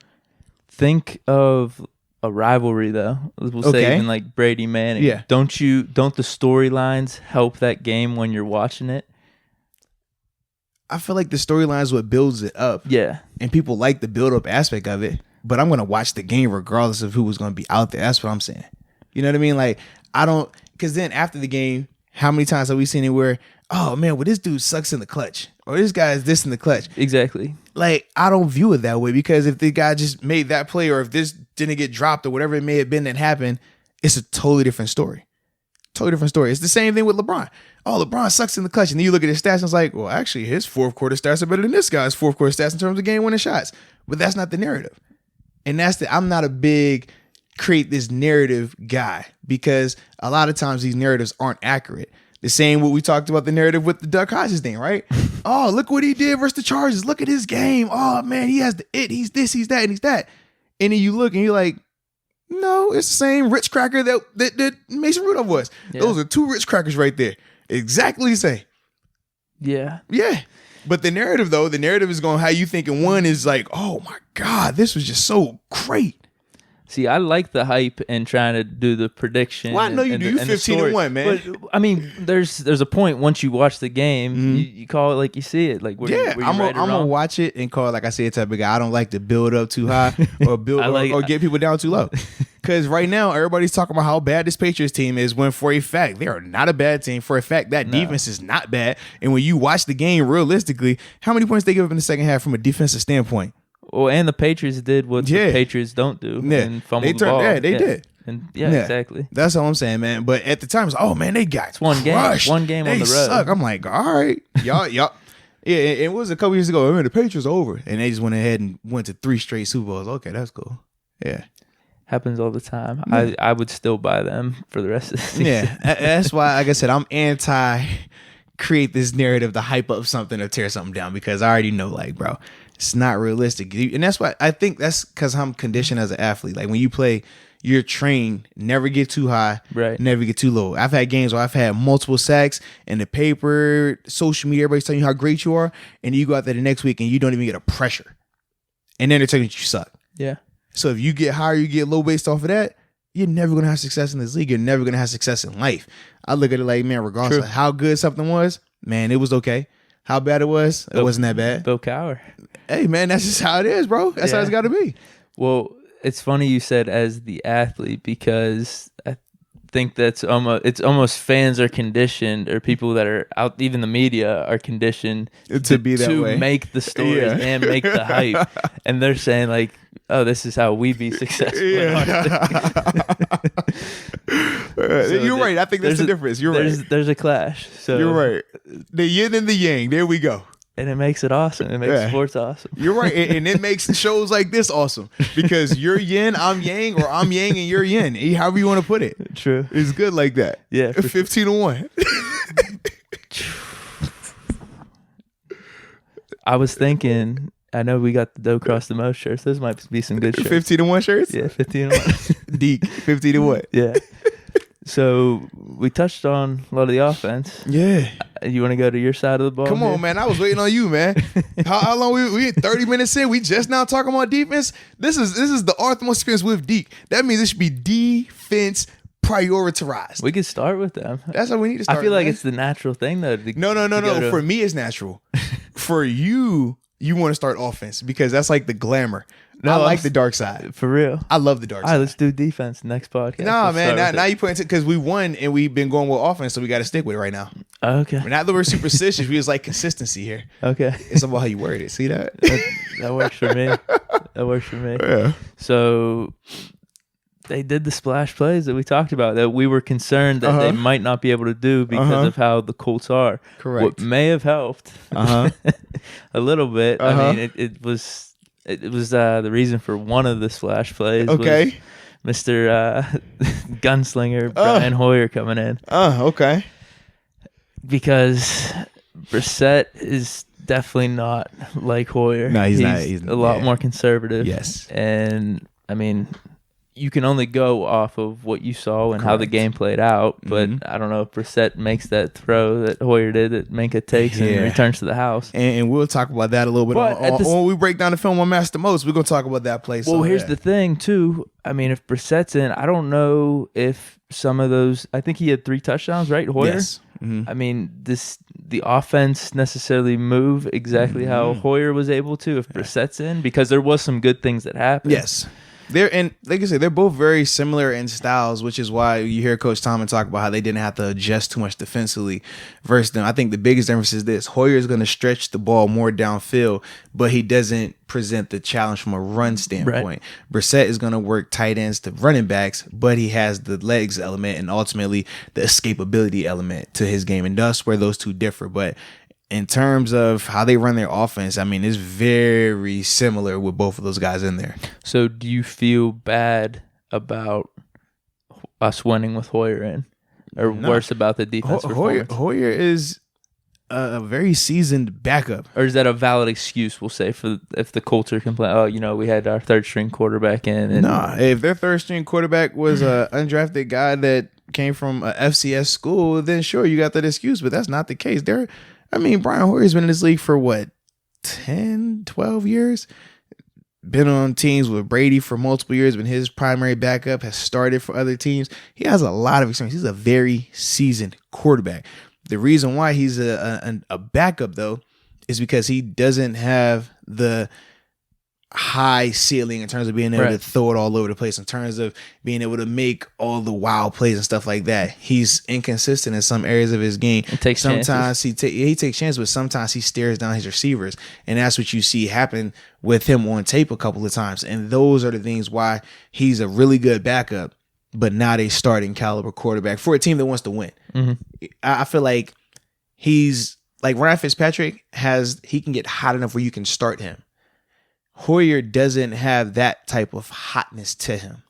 Think of a rivalry though. We'll say even like Brady Manning. Yeah. Don't the storylines help that game when you're watching it? I feel like the storyline is what builds it up. Yeah. And people like the build up aspect of it. But I'm gonna watch the game regardless of who was gonna be out there. That's what I'm saying. You know what I mean? Like I don't because then after the game, How many times have we seen it where, oh man, well, this dude sucks in the clutch, or this guy is this in the clutch? Exactly. Like, I don't view it that way, because if the guy just made that play, or if this didn't get dropped, or whatever it may have been that happened, it's a totally different story. Totally different story. It's the same thing with LeBron. Oh, LeBron sucks in the clutch. And then you look at his stats and it's like, well, actually, his fourth quarter stats are better than this guy's fourth quarter stats in terms of game winning shots. But that's not the narrative. And I'm not a big create this narrative guy, because a lot of times these narratives aren't accurate. The same what we talked about the narrative with the Duck Hodges thing, right? Oh, look what he did versus the Chargers. Look at his game. Oh man, he has the it. He's this, he's that, and he's that. And then you look and you're like, no, it's the same Ritz cracker that Mason Rudolph was. Yeah. Those are two Ritz crackers right there. Exactly the same. Yeah. Yeah. But the narrative is going how you think, and one is like, oh my God, this was just so great. See, I like the hype and trying to do the prediction. Well, I know you do. You're 15-1, man. But I mean, there's a point once you watch the game, you call it like you see it. Like, I'm gonna watch it and call it like I say. Type of guy. I don't like to build up too high or or get people down too low. Because right now everybody's talking about how bad this Patriots team is. When for a fact they are not a bad team. For a fact that defense is not bad. And when you watch the game realistically, how many points they give up in the second half from a defensive standpoint? Well, and the Patriots did what the Patriots don't do, and fumbled the ball. Yeah, they did. And exactly. That's all I'm saying, man. But at the time, it's oh man, they got crushed. One game on the road. Suck. I'm like, all right, y'all. Yeah, it was a couple years ago. I mean, the Patriots are over, and they just went ahead and went to 3 straight Super Bowls. Okay, that's cool. Yeah, happens all the time. Yeah. I would still buy them for the rest of the season. Yeah, that's why, like I said, I'm anti create this narrative to hype up something or tear something down, because I already know, like, bro, it's not realistic. And that's why I think that's because I'm conditioned as an athlete. Like, when you play, you're trained, never get too high, right? Never get too low. I've had games where I've had multiple sacks, and the paper, social media, everybody's telling you how great you are, and you go out there the next week and you don't even get a pressure. And then they're telling you suck. Yeah. So if you get high or you get low based off of that, you're never going to have success in this league. You're never going to have success in life. I look at it like, man, regardless of how good something was, man, it was okay. How bad it was, it wasn't that bad. Bill Cowher. Hey, man, that's just how it is, bro. That's how it's got to be. Well, it's funny you said as the athlete, because I think it's almost fans are conditioned, or people that are out, even the media are conditioned to be that way, make the stories and make the hype. And they're saying like, oh, this is how we be successful. Yeah. You're right. I think that's the difference. You're right. There's a clash. So you're right. The yin and the yang. There we go. And it makes it awesome. It makes sports awesome. You're right. And it makes shows like this awesome, because you're yin, I'm yang, or I'm yang and you're yin. However you want to put it. True. It's good like that. Yeah. 15-1. I was thinking, I know we got the Dough Cross the Most shirts. Those might be some good shirts. 15-1 shirts? Yeah, 15-1. Deke, 15-1. Yeah. So we touched on a lot of the offense. Yeah. You want to go to your side of the ball? Come on, man. I was waiting on you, man. How long we 30 minutes in? We just now talking about defense. This is the Arthur experience with Deke. That means it should be defense prioritized. We could start with them. That's how we need to start. I feel like it's the natural thing, though. No. For me, it's natural. For you want to start offense, because that's like the glamour. No, I like the dark side. For real. I love the dark side. All right, let's do defense next podcast. Nah, man. Now you put it, because we won and we've been going with offense, so we got to stick with it right now. Okay. We're not that we're superstitious. We just like consistency here. Okay. It's about how you word it. See that? That works for me. That works for me. Yeah. So they did the splash plays that we talked about, that we were concerned that they might not be able to do because of how the Colts are. Correct. What may have helped a little bit. I mean, it was the reason for one of the splash plays. Okay. Was Mr. Gunslinger Brian Hoyer coming in. Okay. Because Brissett is definitely not like Hoyer. No, he's not. He's a lot more conservative. Yes. And I mean, you can only go off of what you saw and how the game played out. But I don't know if Brissett makes that throw that Hoyer did that Minka takes and returns to the house. And we'll talk about that a little bit. When we break down the film on Master Moats, we're going to talk about that play. Well, here's the thing, too. I mean, if Brissett's in, I don't know if some of those, I think he had 3 touchdowns, right, Hoyer? Yes. Mm-hmm. I mean, the offense necessarily move exactly how Hoyer was able to if Brissett's in, because there was some good things that happened. Yes. And like I said, they're both very similar in styles, which is why you hear Coach Tomlin talk about how they didn't have to adjust too much defensively versus them. I think the biggest difference is this: Hoyer is going to stretch the ball more downfield, but he doesn't present the challenge from a run standpoint. Right. Brissett is going to work tight ends to running backs, but he has the legs element and ultimately the escapability element to his game, and that's where those two differ. But in terms of how they run their offense, I mean, it's very similar with both of those guys in there. So do you feel bad about us winning with Hoyer in? Or worse about the defense performance? Hoyer is a very seasoned backup. Or is that a valid excuse, we'll say, for if the Colts are complaining, we had our third-string quarterback in? And nah, if their third-string quarterback was an undrafted guy that came from a FCS school, then sure, you got that excuse, but that's not the case. Brian Hoyer's been in this league for what, 10, 12 years? Been on teams with Brady for multiple years, been his primary backup, has started for other teams. He has a lot of experience. He's a very seasoned quarterback. The reason why he's a backup, though, is because he doesn't have the high ceiling in terms of being able to throw it all over the place, in terms of being able to make all the wild plays and stuff like that. He's inconsistent in some areas of his game. Sometimes he takes chances, but sometimes he stares down his receivers, and that's what you see happen with him on tape a couple of times. And those are the things why he's a really good backup, but not a starting caliber quarterback for a team that wants to win. Mm-hmm. I feel like he's like Ryan Fitzpatrick he can get hot enough where you can start him. Hoyer doesn't have that type of hotness to him.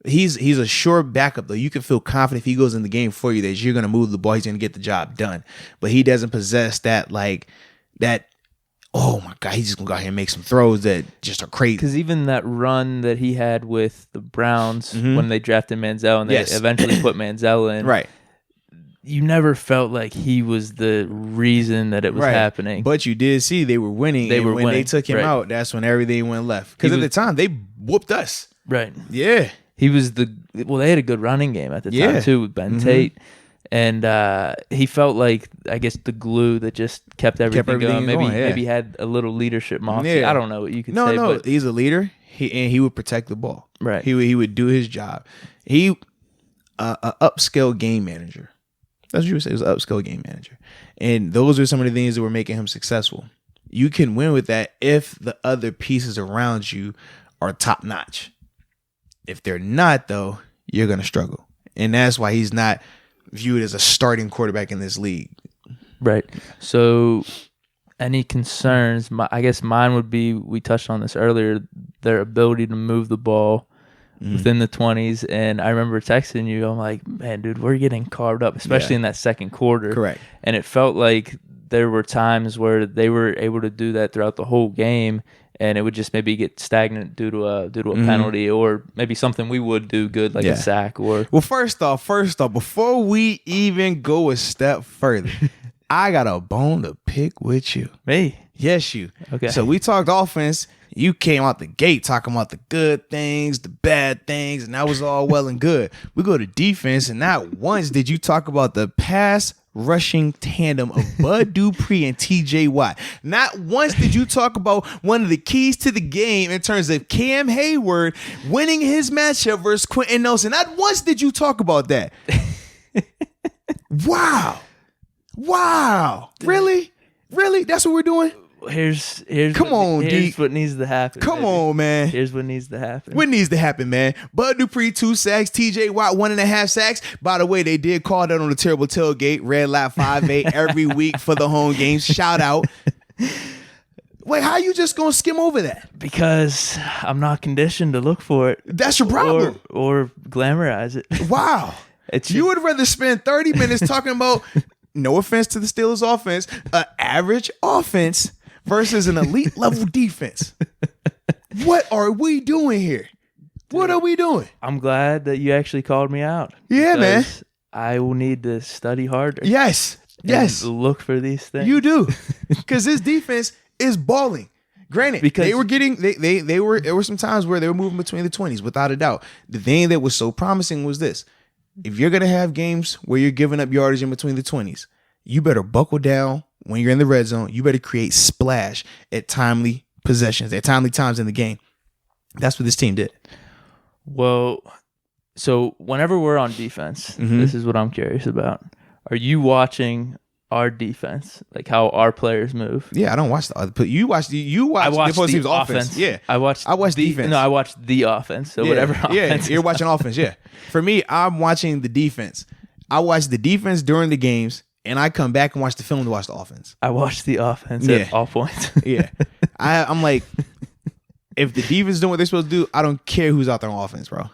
He's a sure backup, though. You can feel confident if he goes in the game for you that you're going to move the ball, he's going to get the job done. But he doesn't possess that, oh my God, he's just going to go out here and make some throws that just are crazy. Because even that run that he had with the Browns when they drafted Manziel and they eventually put Manziel in. Right. You never felt like he was the reason that it was happening. But you did see they were winning. When they took him out, that's when everything went left. Because at the time, they whooped us. Right. Yeah. He was they had a good running game at the time, too, with Ben Tate. And he felt like, I guess, the glue that just kept everything going. Maybe he had a little leadership moxie. Yeah. I don't know what you could say. No, he's a leader. He would protect the ball. Right. He would do his job. He an upscale game manager. That's what you would say. He was an upscale game manager. And those are some of the things that were making him successful. You can win with that if the other pieces around you are top notch. If they're not, though, you're going to struggle. And that's why he's not viewed as a starting quarterback in this league. Right. So any concerns? I guess mine would be, we touched on this earlier, their ability to move the ball within the 20s. And I remember texting you, I'm like, man, dude, we're getting carved up, especially in that second quarter. Correct. And it felt like there were times where they were able to do that throughout the whole game, and it would just maybe get stagnant due to a penalty, or maybe something we would do good, like a sack. Or well, first off, before we even go a step further, I got a bone to pick with you. Me? Yes, you. Okay. So we talked offense. You came out the gate talking about the good things, the bad things, and that was all well and good. We go to defense, and not once did you talk about the pass rushing tandem of Bud Dupree and TJ Watt. Not once did you talk about one of the keys to the game in terms of Cam Hayward winning his matchup versus Quentin Nelson. Not once did you talk about that. Wow. Really? That's what we're doing? Here's Come on, Deke. what needs to happen. Come on, man. Here's what needs to happen. What needs to happen, man? Bud Dupree, 2 sacks. TJ Watt, 1.5 sacks. By the way, they did call that on the Terrible Tailgate. Red Light 5-8 every week for the home games. Shout out. Wait, how you just gonna skim over that? Because I'm not conditioned to look for it. That's your problem. Or glamorize it. Wow. You would rather spend 30 minutes talking about, no offense to the Steelers offense, an average offense versus an elite level defense. What are we doing here? What are we doing? I'm glad that you actually called me out. Yeah, man. I will need to study harder. Yes. Look for these things. You do. Because this defense is balling. Granted, because they were getting there were some times where they were moving between the 20s, without a doubt. The thing that was so promising was this. If you're gonna have games where you're giving up yardage in between the 20s, you better buckle down when you're in the red zone. You better create splash at timely possessions, at timely times in the game. That's what this team did. Well, so whenever we're on defense, this is what I'm curious about. Are you watching our defense, like how our players move? Yeah, I don't watch the other. You watch the opposing team's offense. Yeah, I watch defense. No, I watch the offense. So whatever. Offense you're watching offense. Yeah, for me, I'm watching the defense. I watch the defense during the games, and I come back and watch the film to watch the offense. I watch the offense at all points. Yeah, I'm like, if the defense doing what they're supposed to do, I don't care who's out there on offense, bro.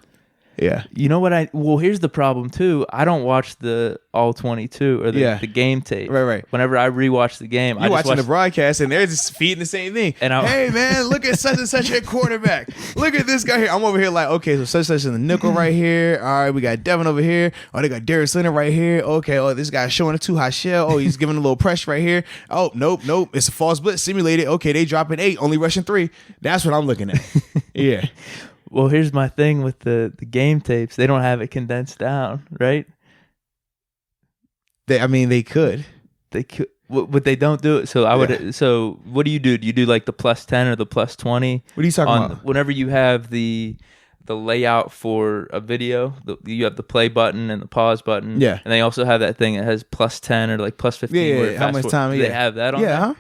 Yeah. You know what well, here's the problem too. I don't watch the all 22 or the game tape. Right. Whenever I rewatch the game, I watching the broadcast and they're just feeding the same thing. And hey man, look at such and such a quarterback. Look at this guy here. I'm over here like, okay, so such and such in the nickel right here. All right, we got Devin over here. Oh, they got Darius Leonard right here. Okay, oh, this guy's showing a too high shell. Oh, he's giving a little pressure right here. Oh, nope. It's a false blitz simulated. Okay, they dropping 8, only rushing 3. That's what I'm looking at. Yeah. Well, here's my thing with the game tapes. They don't have it condensed down, right? They could. They could, but they don't do it. So I would. So what do? Do you do like the +10 or the +20? What are you talking about? Whenever you have the layout for a video, you have the play button and the pause button. Yeah. And they also have that thing that has +10 or like +15. Yeah. How much time? Do they have that on? Yeah. Huh?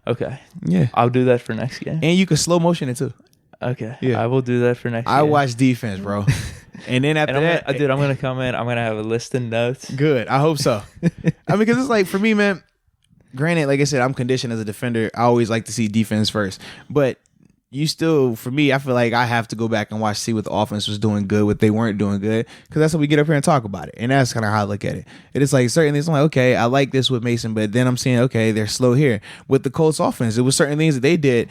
Okay. Yeah. I'll do that for next game. And you can slow motion it too. Okay. Yeah. I will do that for next game. I watch defense, bro. And then after that, dude, I'm gonna come in. I'm gonna have a list of notes. Good. I hope so. Because it's like for me, man. Granted, like I said, I'm conditioned as a defender. I always like to see defense first, but for me, I feel like I have to go back and see what the offense was doing good, what they weren't doing good, because that's what we get up here and talk about it, and that's kind of how I look at it. It is like certain things. I'm like, okay, I like this with Mason, but then I'm seeing, okay, they're slow here with the Colts offense. It was certain things that they did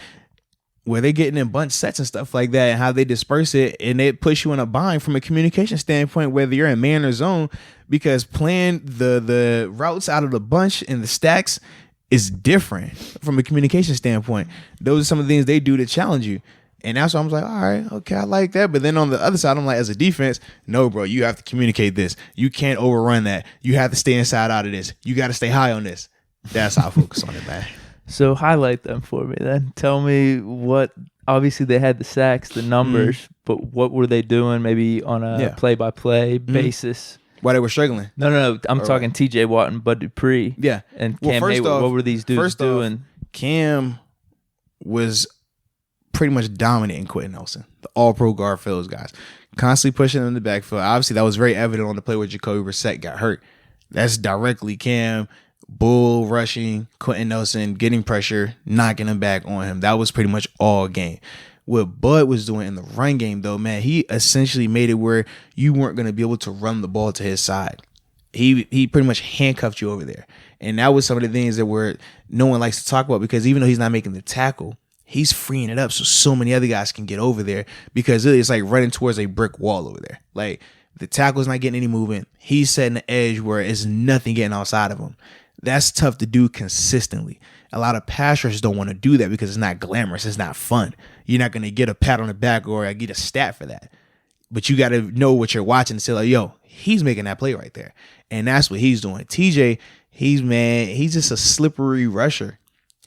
where they're getting in bunch sets and stuff like that, and how they disperse it, and it puts you in a bind from a communication standpoint, whether you're in man or zone, because playing the routes out of the bunch and the stacks is different from a communication standpoint. Those are some of the things they do to challenge you. And that's why I was like, all right, okay, I like that. But then on the other side, I'm like, as a defense, no, bro, you have to communicate this. You can't overrun that. You have to stay inside out of this. You got to stay high on this. That's how I focus on it, man. So highlight them for me then. Tell me what, obviously they had the sacks, the numbers, but what were they doing maybe on a play-by-play basis? Why they were struggling? No. I'm talking TJ Watt and Bud Dupree. Yeah. And Cam Hayward. What were these dudes doing? Cam was pretty much dominating Quentin Nelson, the all-pro guard for those guys. Constantly pushing them in the backfield. Obviously, that was very evident on the play where Jacoby Brissett got hurt. That's directly Cam bull rushing Quentin Nelson, getting pressure, knocking him back on him. That was pretty much all game. What Bud was doing in the run game, though, man, he essentially made it where you weren't going to be able to run the ball to his side. He pretty much handcuffed you over there. And that was some of the things that no one likes to talk about, because even though he's not making the tackle, he's freeing it up so many other guys can get over there, because it's like running towards a brick wall over there. Like, the tackle's not getting any movement. He's setting the edge where it's nothing getting outside of him. That's tough to do consistently. A lot of pass rushers don't want to do that because it's not glamorous. It's not fun. You're not going to get a pat on the back or get a stat for that. But you got to know what you're watching and say, like, yo, he's making that play right there. And that's what he's doing. TJ, he's just a slippery rusher.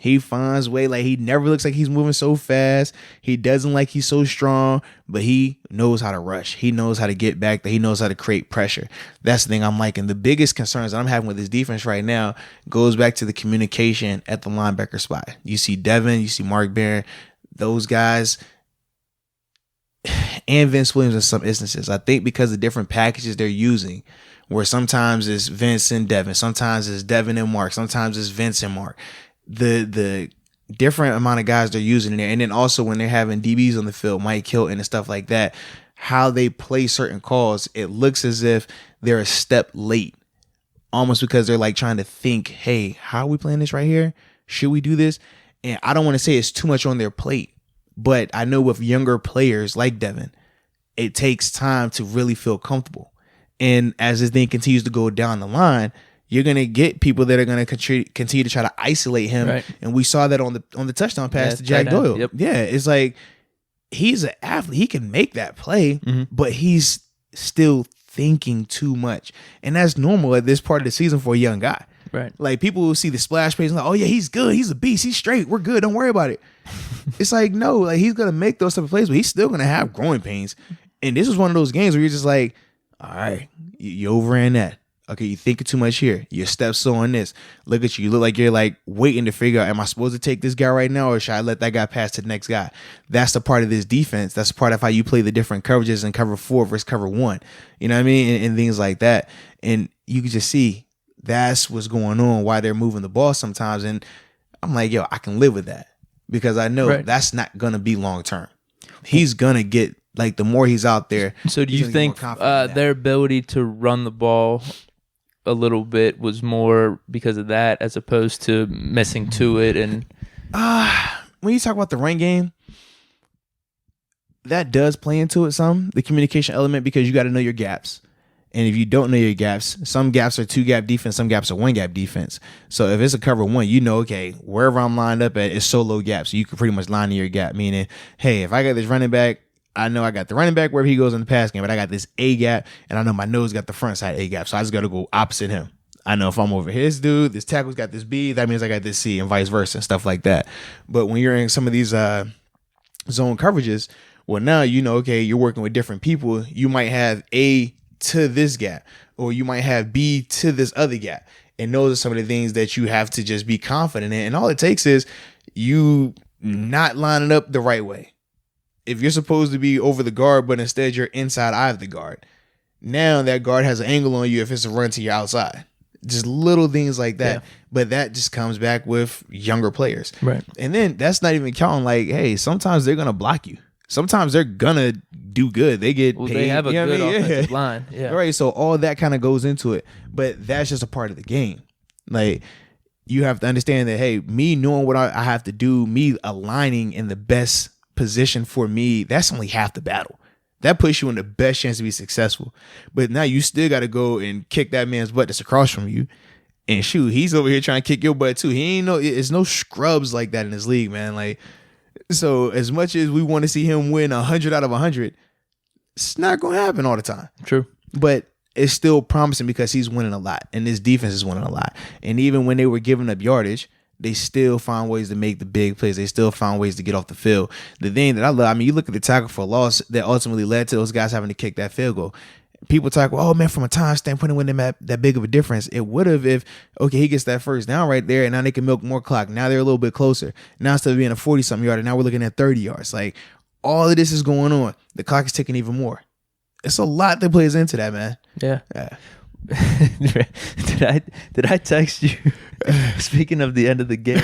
He finds way, like, he never looks like he's moving so fast. He doesn't like he's so strong, but he knows how to rush. He knows how to get back there. He knows how to create pressure. That's the thing I'm liking. The biggest concerns that I'm having with this defense right now goes back to the communication at the linebacker spot. You see Devin, you see Mark Barron, those guys, and Vince Williams in some instances. I think because of different packages they're using, where sometimes it's Vince and Devin, sometimes it's Devin and Mark, sometimes it's Vince and Mark. The different amount of guys they're using in there, and then also when they're having DBs on the field, Mike Hilton and stuff like that, how they play certain calls, it looks as if they're a step late, almost because they're like trying to think, hey, how are we playing this right here? Should we do this? And I don't want to say it's too much on their plate, but I know with younger players like Devin, it takes time to really feel comfortable. And as this thing continues to go down the line, you're going to get people that are going to continue to try to isolate him. Right. And we saw that on the touchdown pass to Jack Doyle. Yep. Yeah, it's like he's an athlete. He can make that play, but he's still thinking too much. And that's normal at this part of the season for a young guy. Right. Like, people will see the splash plays and like, oh, yeah, he's good. He's a beast. He's straight. We're good. Don't worry about it. It's like, no, like, he's going to make those type of plays, but he's still going to have growing pains. And this was one of those games where you're just like, all right, you overran that. Okay, you're thinking too much here. Your steps slow on this. Look at you. You look like you're like waiting to figure out, am I supposed to take this guy right now or should I let that guy pass to the next guy? That's the part of this defense. That's part of how you play the different coverages in cover 4 versus cover 1. You know what I mean? And things like that. And you can just see that's what's going on, why they're moving the ball sometimes. And I'm like, yo, I can live with that because I know that's not going to be long term. He's going to get, like, the more he's out there. So do you think their ability to run the ball a little bit was more because of that as opposed to missing to it? And when you talk about the run game, that does play into it some, the communication element, because you got to know your gaps. And if you don't know your gaps, some gaps are 2-gap defense, some gaps are 1-gap defense. So if it's a cover 1, you know, okay, wherever I'm lined up at, it's solo gap. So you can pretty much line in your gap, meaning, hey, if I got this running back, I know I got the running back wherever he goes in the pass game, but I got this A gap, and I know my nose got the front side A gap, so I just got to go opposite him. I know if I'm over his dude, this tackle's got this B, that means I got this C, and vice versa, and stuff like that. But when you're in some of these zone coverages, well, now you know, okay, you're working with different people. You might have A to this gap, or you might have B to this other gap, and those are some of the things that you have to just be confident in. And all it takes is you not lining up the right way. If you're supposed to be over the guard, but instead you're inside eye of the guard, now that guard has an angle on you if it's a run to your outside. Just little things like that. Yeah. But that just comes back with younger players. Right. And then that's not even counting, like, hey, sometimes they're going to block you. Sometimes they're going to do good. They get paid. They have a good offensive line. Yeah. Right. So all that kind of goes into it. But that's just a part of the game. Like, you have to understand that, hey, me knowing what I have to do, me aligning in the best position for me, that's only half the battle. That puts you in the best chance to be successful. But now you still got to go and kick that man's butt that's across from you. And shoot, he's over here trying to kick your butt too. It's no scrubs like that in this league, man. Like, so as much as we want to see him win 100 out of 100, it's not going to happen all the time. True. But it's still promising because he's winning a lot and this defense is winning a lot. And even when they were giving up yardage, they still found ways to make the big plays. They still found ways to get off the field. The thing that I love, I mean, you look at the tackle for loss that ultimately led to those guys having to kick that field goal. People talk, well, oh, man, from a time standpoint, it wouldn't have made that big of a difference. It would have if, okay, he gets that first down right there, and now they can milk more clock. Now they're a little bit closer. Now instead of being a 40-something yard, now we're looking at 30 yards. Like, all of this is going on. The clock is ticking even more. It's a lot that plays into that, man. Yeah. Did I text you? Speaking of the end of the game,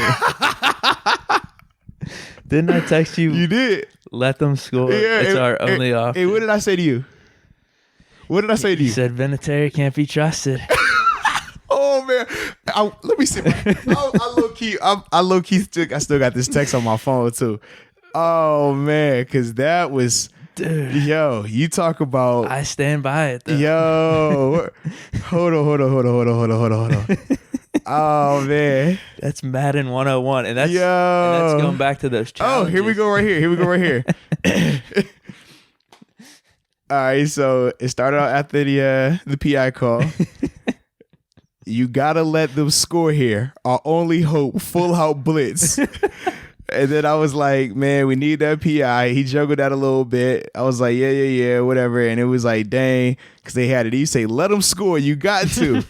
didn't I text you? You did. Let them score. Yeah, it's our only option. Hey, what did I say to you? What did I say to you? You said Vinatieri can't be trusted. Oh man, let me see. I low key still got this text on my phone too. Oh man, because that was. Dude, yo, you talk about. I stand by it, though. Yo, hold on. Oh man, that's Madden 101, and that's going back to those challenges. Oh, here we go right here. All right, so it started out after the PI call. You gotta let them score here. Our only hope, full out blitz. And then I was like, man, we need that PI. He juggled that a little bit. I was like, yeah, whatever. And it was like, dang, because they had it. You say, let him score. You got to.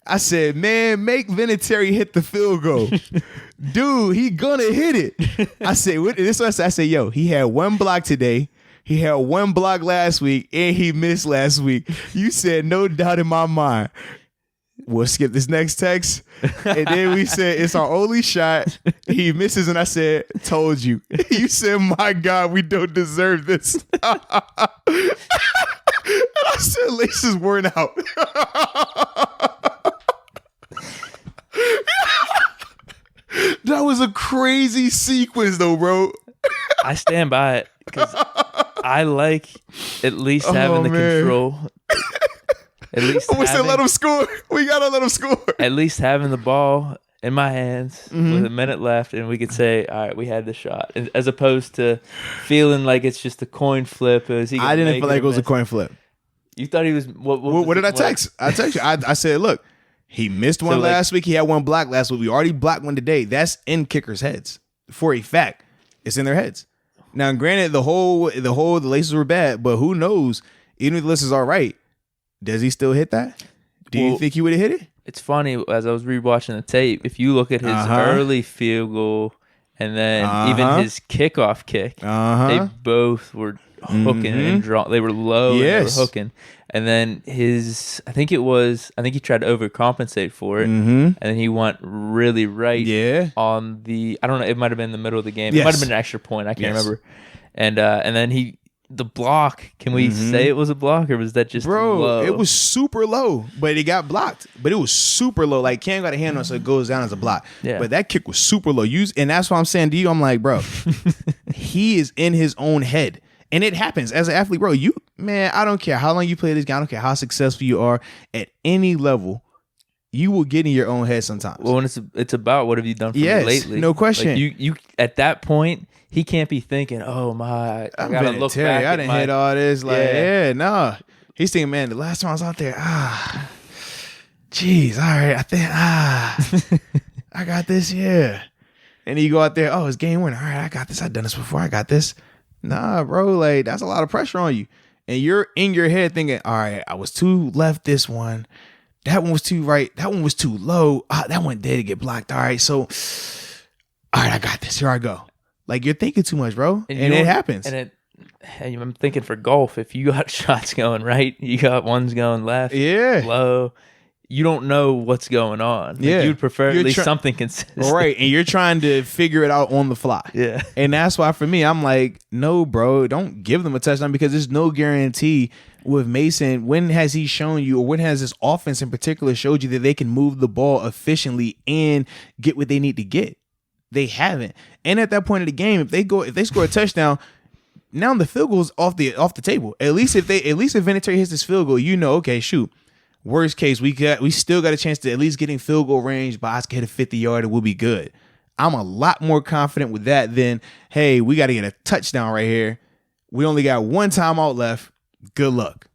I said, man, make Vinatieri hit the field goal. Dude, he gonna hit it. I said, this was I said, yo, he had one block today. He had one block last week, and he missed last week. You said, no doubt in my mind. We'll skip this next text. And then we said, it's our only shot. He misses, and I said, told you. You said, my God, we don't deserve this. And I said, Laces worn out. That was a crazy sequence, though, bro. I stand by it because I like at least having the control. At least we said let him score. We gotta let him score. At least having the ball in my hands with a minute left, and we could say, all right, we had the shot, as opposed to feeling like it's just a coin flip. I didn't feel like it was a coin flip. You thought he was. What did I text? I text you. I said, look, he missed one last week. He had one block last week. We already blocked one today. That's in kickers' heads for a fact. It's in their heads. Now, granted, the laces were bad, but who knows? Even if the laces are right, does he still hit that? Do you think he would have hit it? It's funny, as I was rewatching the tape, if you look at his early field goal and then even his kickoff kick, they both were hooking and draw. They were low and they were hooking. And then I think he tried to overcompensate for it, and then he went really right on the, I don't know, it might have been in the middle of the game. It might have been an extra point. I can't remember. And then the block, can we say it was a block, or was that just low? It was super low, but it got blocked. But it was super low. Like, Cam got a hand on it, so it goes down as a block. Yeah. But that kick was super low. And that's what I'm saying to you. I'm like, bro, he is in his own head. And it happens as an athlete, bro. I don't care how long you play this game. I don't care how successful you are at any level. You will get in your own head sometimes. Well, when it's about what have you done for me lately? No question. Like you at that point, he can't be thinking, "Oh my, I gotta look back." I didn't hit all this. Like, no. He's thinking, man, the last time I was out there, geez, all right, I think, I got this, yeah. And you go out there, it's game winner. All right, I got this. I've done this before. I got this. Nah, bro, like, that's a lot of pressure on you. And you're in your head thinking, all right, I was too left this one. That one was too right. That one was too low. That one did get blocked. All right, so, all right, I got this. Here I go. Like, you're thinking too much, bro. And it happens. And I'm thinking for golf, if you got shots going right, you got ones going left, low, you don't know what's going on. Like, you'd prefer at least something consistent. Right, and you're trying to figure it out on the fly. Yeah. And that's why, for me, I'm like, no, bro, don't give them a touchdown, because there's no guarantee with Mason. When has he shown you, or when has this offense in particular showed you that they can move the ball efficiently and get what they need to get? They haven't. And at that point of the game, if they score a touchdown, now the field goal's off the table. At least if Vinatieri hits this field goal, okay, shoot. Worst case, we still got a chance to at least get in field goal range. Boss can hit a 50-yarder, we'll be good. I'm a lot more confident with that than, hey, we got to get a touchdown right here. We only got one timeout left. Good luck.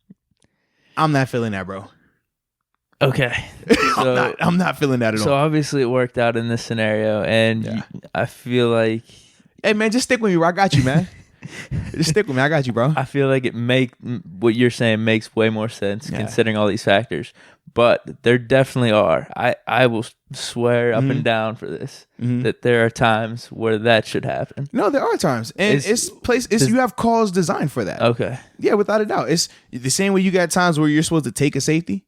I'm not feeling that, bro. Okay. So, I'm not feeling that at all. So obviously it worked out in this scenario, and I feel like, hey man, just stick with me, bro. I got you, man. Just stick with me. I got you, bro. I feel like what you're saying makes way more sense considering all these factors. But there definitely are. I will swear up and down for this that there are times where that should happen. No, there are times, and you have calls designed for that. Okay. Yeah, without a doubt. It's the same way you got times where you're supposed to take a safety.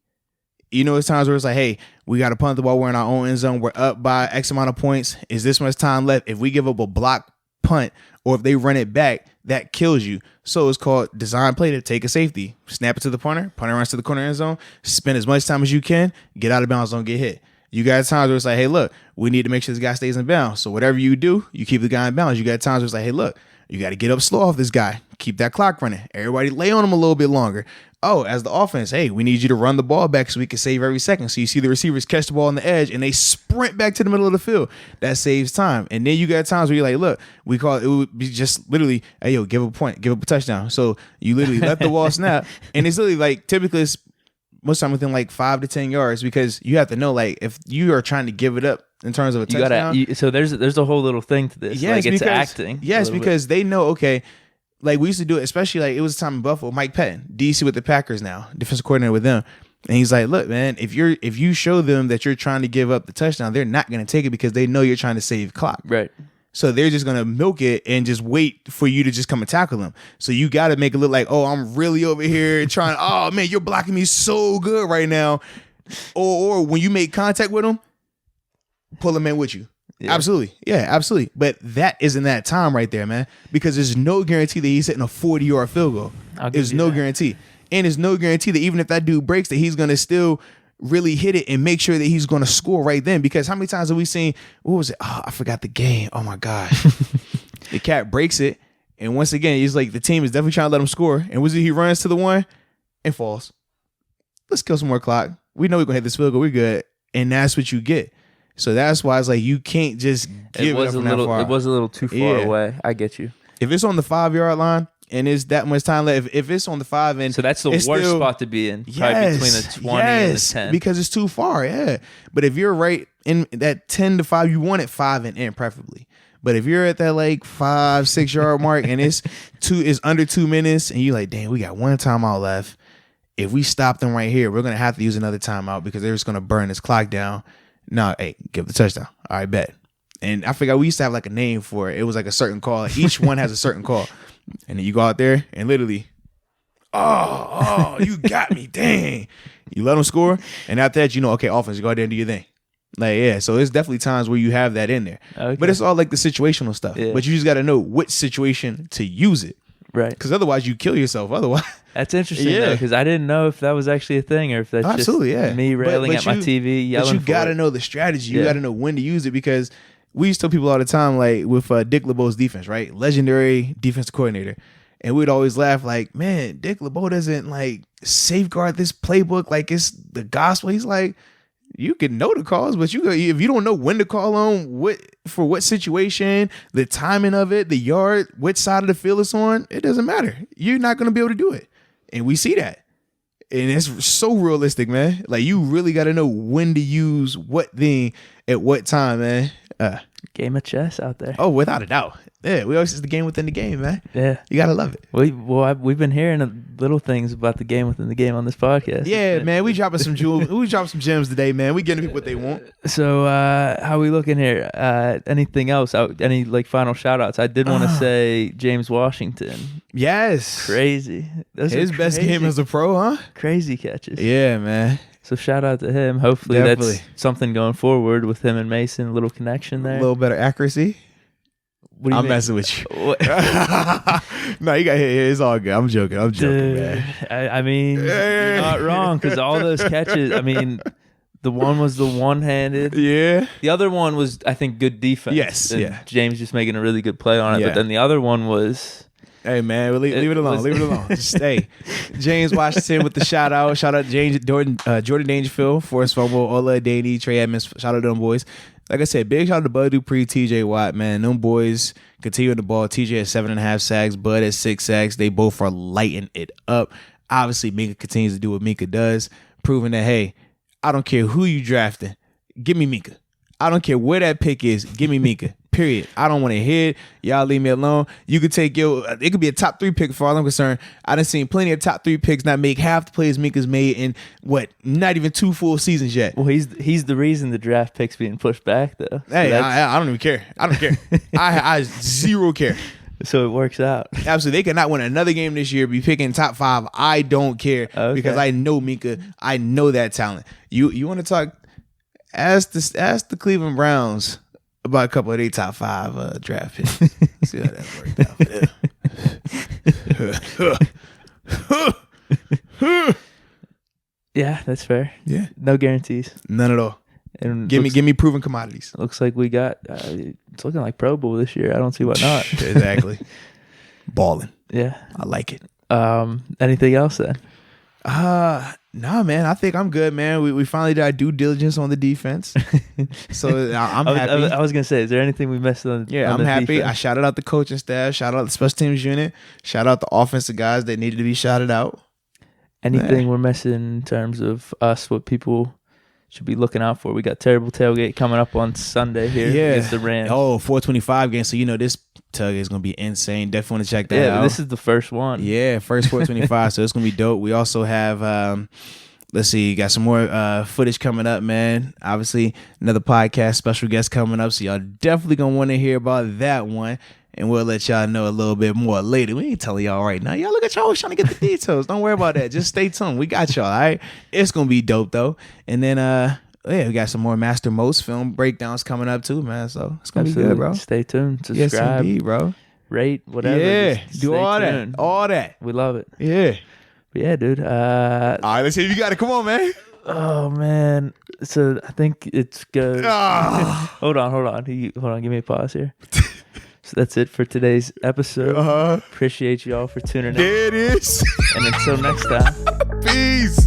It's times where it's like, hey, we got to punt the ball. We're in our own end zone. We're up by X amount of points. Is this much time left? If we give up a block punt, or if they run it back, that kills you. So it's called design play to take a safety. Snap it to the punter runs to the corner end zone, spend as much time as you can, get out of bounds, don't get hit. You got times where it's like, hey, look, we need to make sure this guy stays in bounds. So whatever you do, you keep the guy in bounds. You got times where it's like, hey, look, you got to get up slow off this guy. Keep that clock running. Everybody lay on him a little bit longer. Oh, as the offense, hey, we need you to run the ball back so we can save every second. So you see the receivers catch the ball on the edge and they sprint back to the middle of the field. That saves time. And then you got times where you're like, look, it would be just literally, hey, yo, give up a point, give up a touchdown. So you literally let the ball snap. And it's literally like, typically it's most time within like 5 to 10 yards, because you have to know, like, if you are trying to give it up in terms of a touchdown. So there's a whole little thing to this. Yes, like, it's acting. Yes, because they know, okay, like we used to do it, especially like it was a time in Buffalo. Mike Pettin, DC with the Packers now, defensive coordinator with them. And he's like, look, man, if you show them that you're trying to give up the touchdown, they're not going to take it because they know you're trying to save clock. Right. So they're just going to milk it and just wait for you to just come and tackle them. So you got to make it look like, oh, I'm really over here trying, oh, man, you're blocking me so good right now. Or when you make contact with them, pull them in with you. Yeah. Absolutely. Yeah, absolutely. But that isn't that time right there, man, because there's no guarantee that he's hitting a 40-yard field goal. There's no guarantee. And there's no guarantee that even if that dude breaks, that he's going to still really hit it and make sure that he's going to score right then. Because how many times have we seen, what was it? Oh, I forgot the game. Oh, my gosh. The cat breaks it. And once again, he's like, the team is definitely trying to let him score. And he runs to the one and falls. Let's kill some more clock. We know we're going to hit this field goal. We're good. And that's what you get. So that's why it's like you can't just give it up from that far. It was a little too far away. I get you. If it's on the 5-yard line and there's that much time left, if it's on the 5 and so that's the worst spot to be in. Probably between the 20 and the 10. Because it's too far. Yeah, but if you're right in that 10 to 5, you want it 5 and in preferably. But if you're at that like 5-6 yard mark and it's under 2 minutes and you're like, damn, we got one timeout left. If we stop them right here, we're gonna have to use another timeout because they're just gonna burn this clock down. No, hey, give the touchdown. All right, bet. And I forgot we used to have like a name for it. It was like a certain call. Each one has a certain call. And then you go out there and literally, oh, you got me. Dang. You let them score. And after that, okay, offense, you go out there and do your thing. Like, yeah, so it's definitely times where you have that in there. Okay. But it's all like the situational stuff. Yeah. But you just got to know which situation to use it. Right. Because otherwise you kill yourself. Otherwise. That's interesting, though, because I didn't know if that was actually a thing or if that's just me railing at my TV, yelling. But you got to know the strategy. You got to know when to use it because we used to tell people all the time, like with Dick LeBeau's defense, right? Legendary defense coordinator. And we'd always laugh like, man, Dick LeBeau doesn't like safeguard this playbook like it's the gospel. He's like, you can know the calls, but if you don't know when to call on, for what situation, the timing of it, the yard, which side of the field it's on, it doesn't matter. You're not going to be able to do it. And we see that. And it's so realistic, man. Like, you really got to know when to use what thing at what time, man. Game of chess out there. Oh, without a doubt. Yeah, we always it's the game within the game, man. Yeah, you gotta love it. We've been hearing little things about the game within the game on this podcast. Yeah, man, we dropping some jewels. We dropping some gems today, man. We getting people what they want. So, how we looking here? Anything else? Any like final shout outs? I did want to say James Washington. Yes, crazy. His best game as a pro, huh? Crazy catches. Yeah, man. So shout out to him. Hopefully that's something going forward with him and Mason. A little connection there. A little better accuracy. I'm messing with you. No, you got here. It's all good. I'm joking, man. I mean, you're not wrong because all those catches. I mean, the one was the one-handed. Yeah. The other one was, I think, good defense. Yes. And James just making a really good play on it. Yeah. But then the other one was. Hey, man, leave it alone. Leave it alone. Just stay. James Washington with the shout out. Shout out to Jordan Dangerfield, Forrest Fumble, Ola Daney, Trey Edmonds. Shout out to them boys. Like I said, big shout out to Bud Dupree, TJ Watt, man. Them boys continue the ball. TJ at 7.5 sacks, Bud at 6 sacks. They both are lighting it up. Obviously, Minka continues to do what Minka does, proving that, hey, I don't care who you drafting. Give me Minka. I don't care where that pick is. Give me Minka. Period. I don't want to hit. Y'all leave me alone. You could take it could be a top 3 pick as far as I'm concerned. I done seen plenty of top 3 picks not make half the plays Minka's made in not even 2 full seasons yet. Well, he's the reason the draft pick's being pushed back though. Hey, so I don't even care. I don't care. I zero care. So it works out. Absolutely. They cannot win another game this year, be picking top 5. I don't care because I know Minka. I know that talent. You want to talk, ask the Cleveland Browns about a couple of their top 5 draft picks. See how that worked out. Yeah, that's fair. Yeah, no guarantees, none at all. And give me proven commodities. Looks like we got. It's looking like Pro Bowl this year. I don't see why not. Exactly. Balling. Yeah, I like it. Anything else then? Nah, man. I think I'm good, man. We finally did our due diligence on the defense, so I'm happy. I was gonna say, is there anything we missed on? Yeah, on I'm happy. Defense? I shouted out the coaching staff. Shout out the special teams unit. Shout out the offensive guys that needed to be shouted out. Anything we're missing in terms of us? What people should be looking out for? We got terrible tailgate coming up on Sunday here against the Rams. 425 game. So this tug is gonna be insane. Definitely want to check that out. Yeah, this is the first one. Yeah, first 425. So it's gonna be dope. We also have let's see, got some more footage coming up, man. Obviously, another podcast special guest coming up. So y'all definitely gonna want to hear about that one. And we'll let y'all know a little bit more later. We ain't telling y'all right now. Y'all look at y'all always trying to get the details. Don't worry about that. Just stay tuned. We got y'all, all right? It's going to be dope, though. And then, we got some more Master Moats film breakdowns coming up, too, man. So it's going to be good, bro. Stay tuned. Subscribe. Yes, indeed, bro. Rate, whatever. Yeah. Do all tuned. All that. We love it. Yeah. But yeah, dude. All right, let's see if you got it. Come on, man. Oh, man. So I think it's good. Hold on. Give me a pause here. So that's it for today's episode. Appreciate y'all for tuning in. There it is. And until next time. Peace.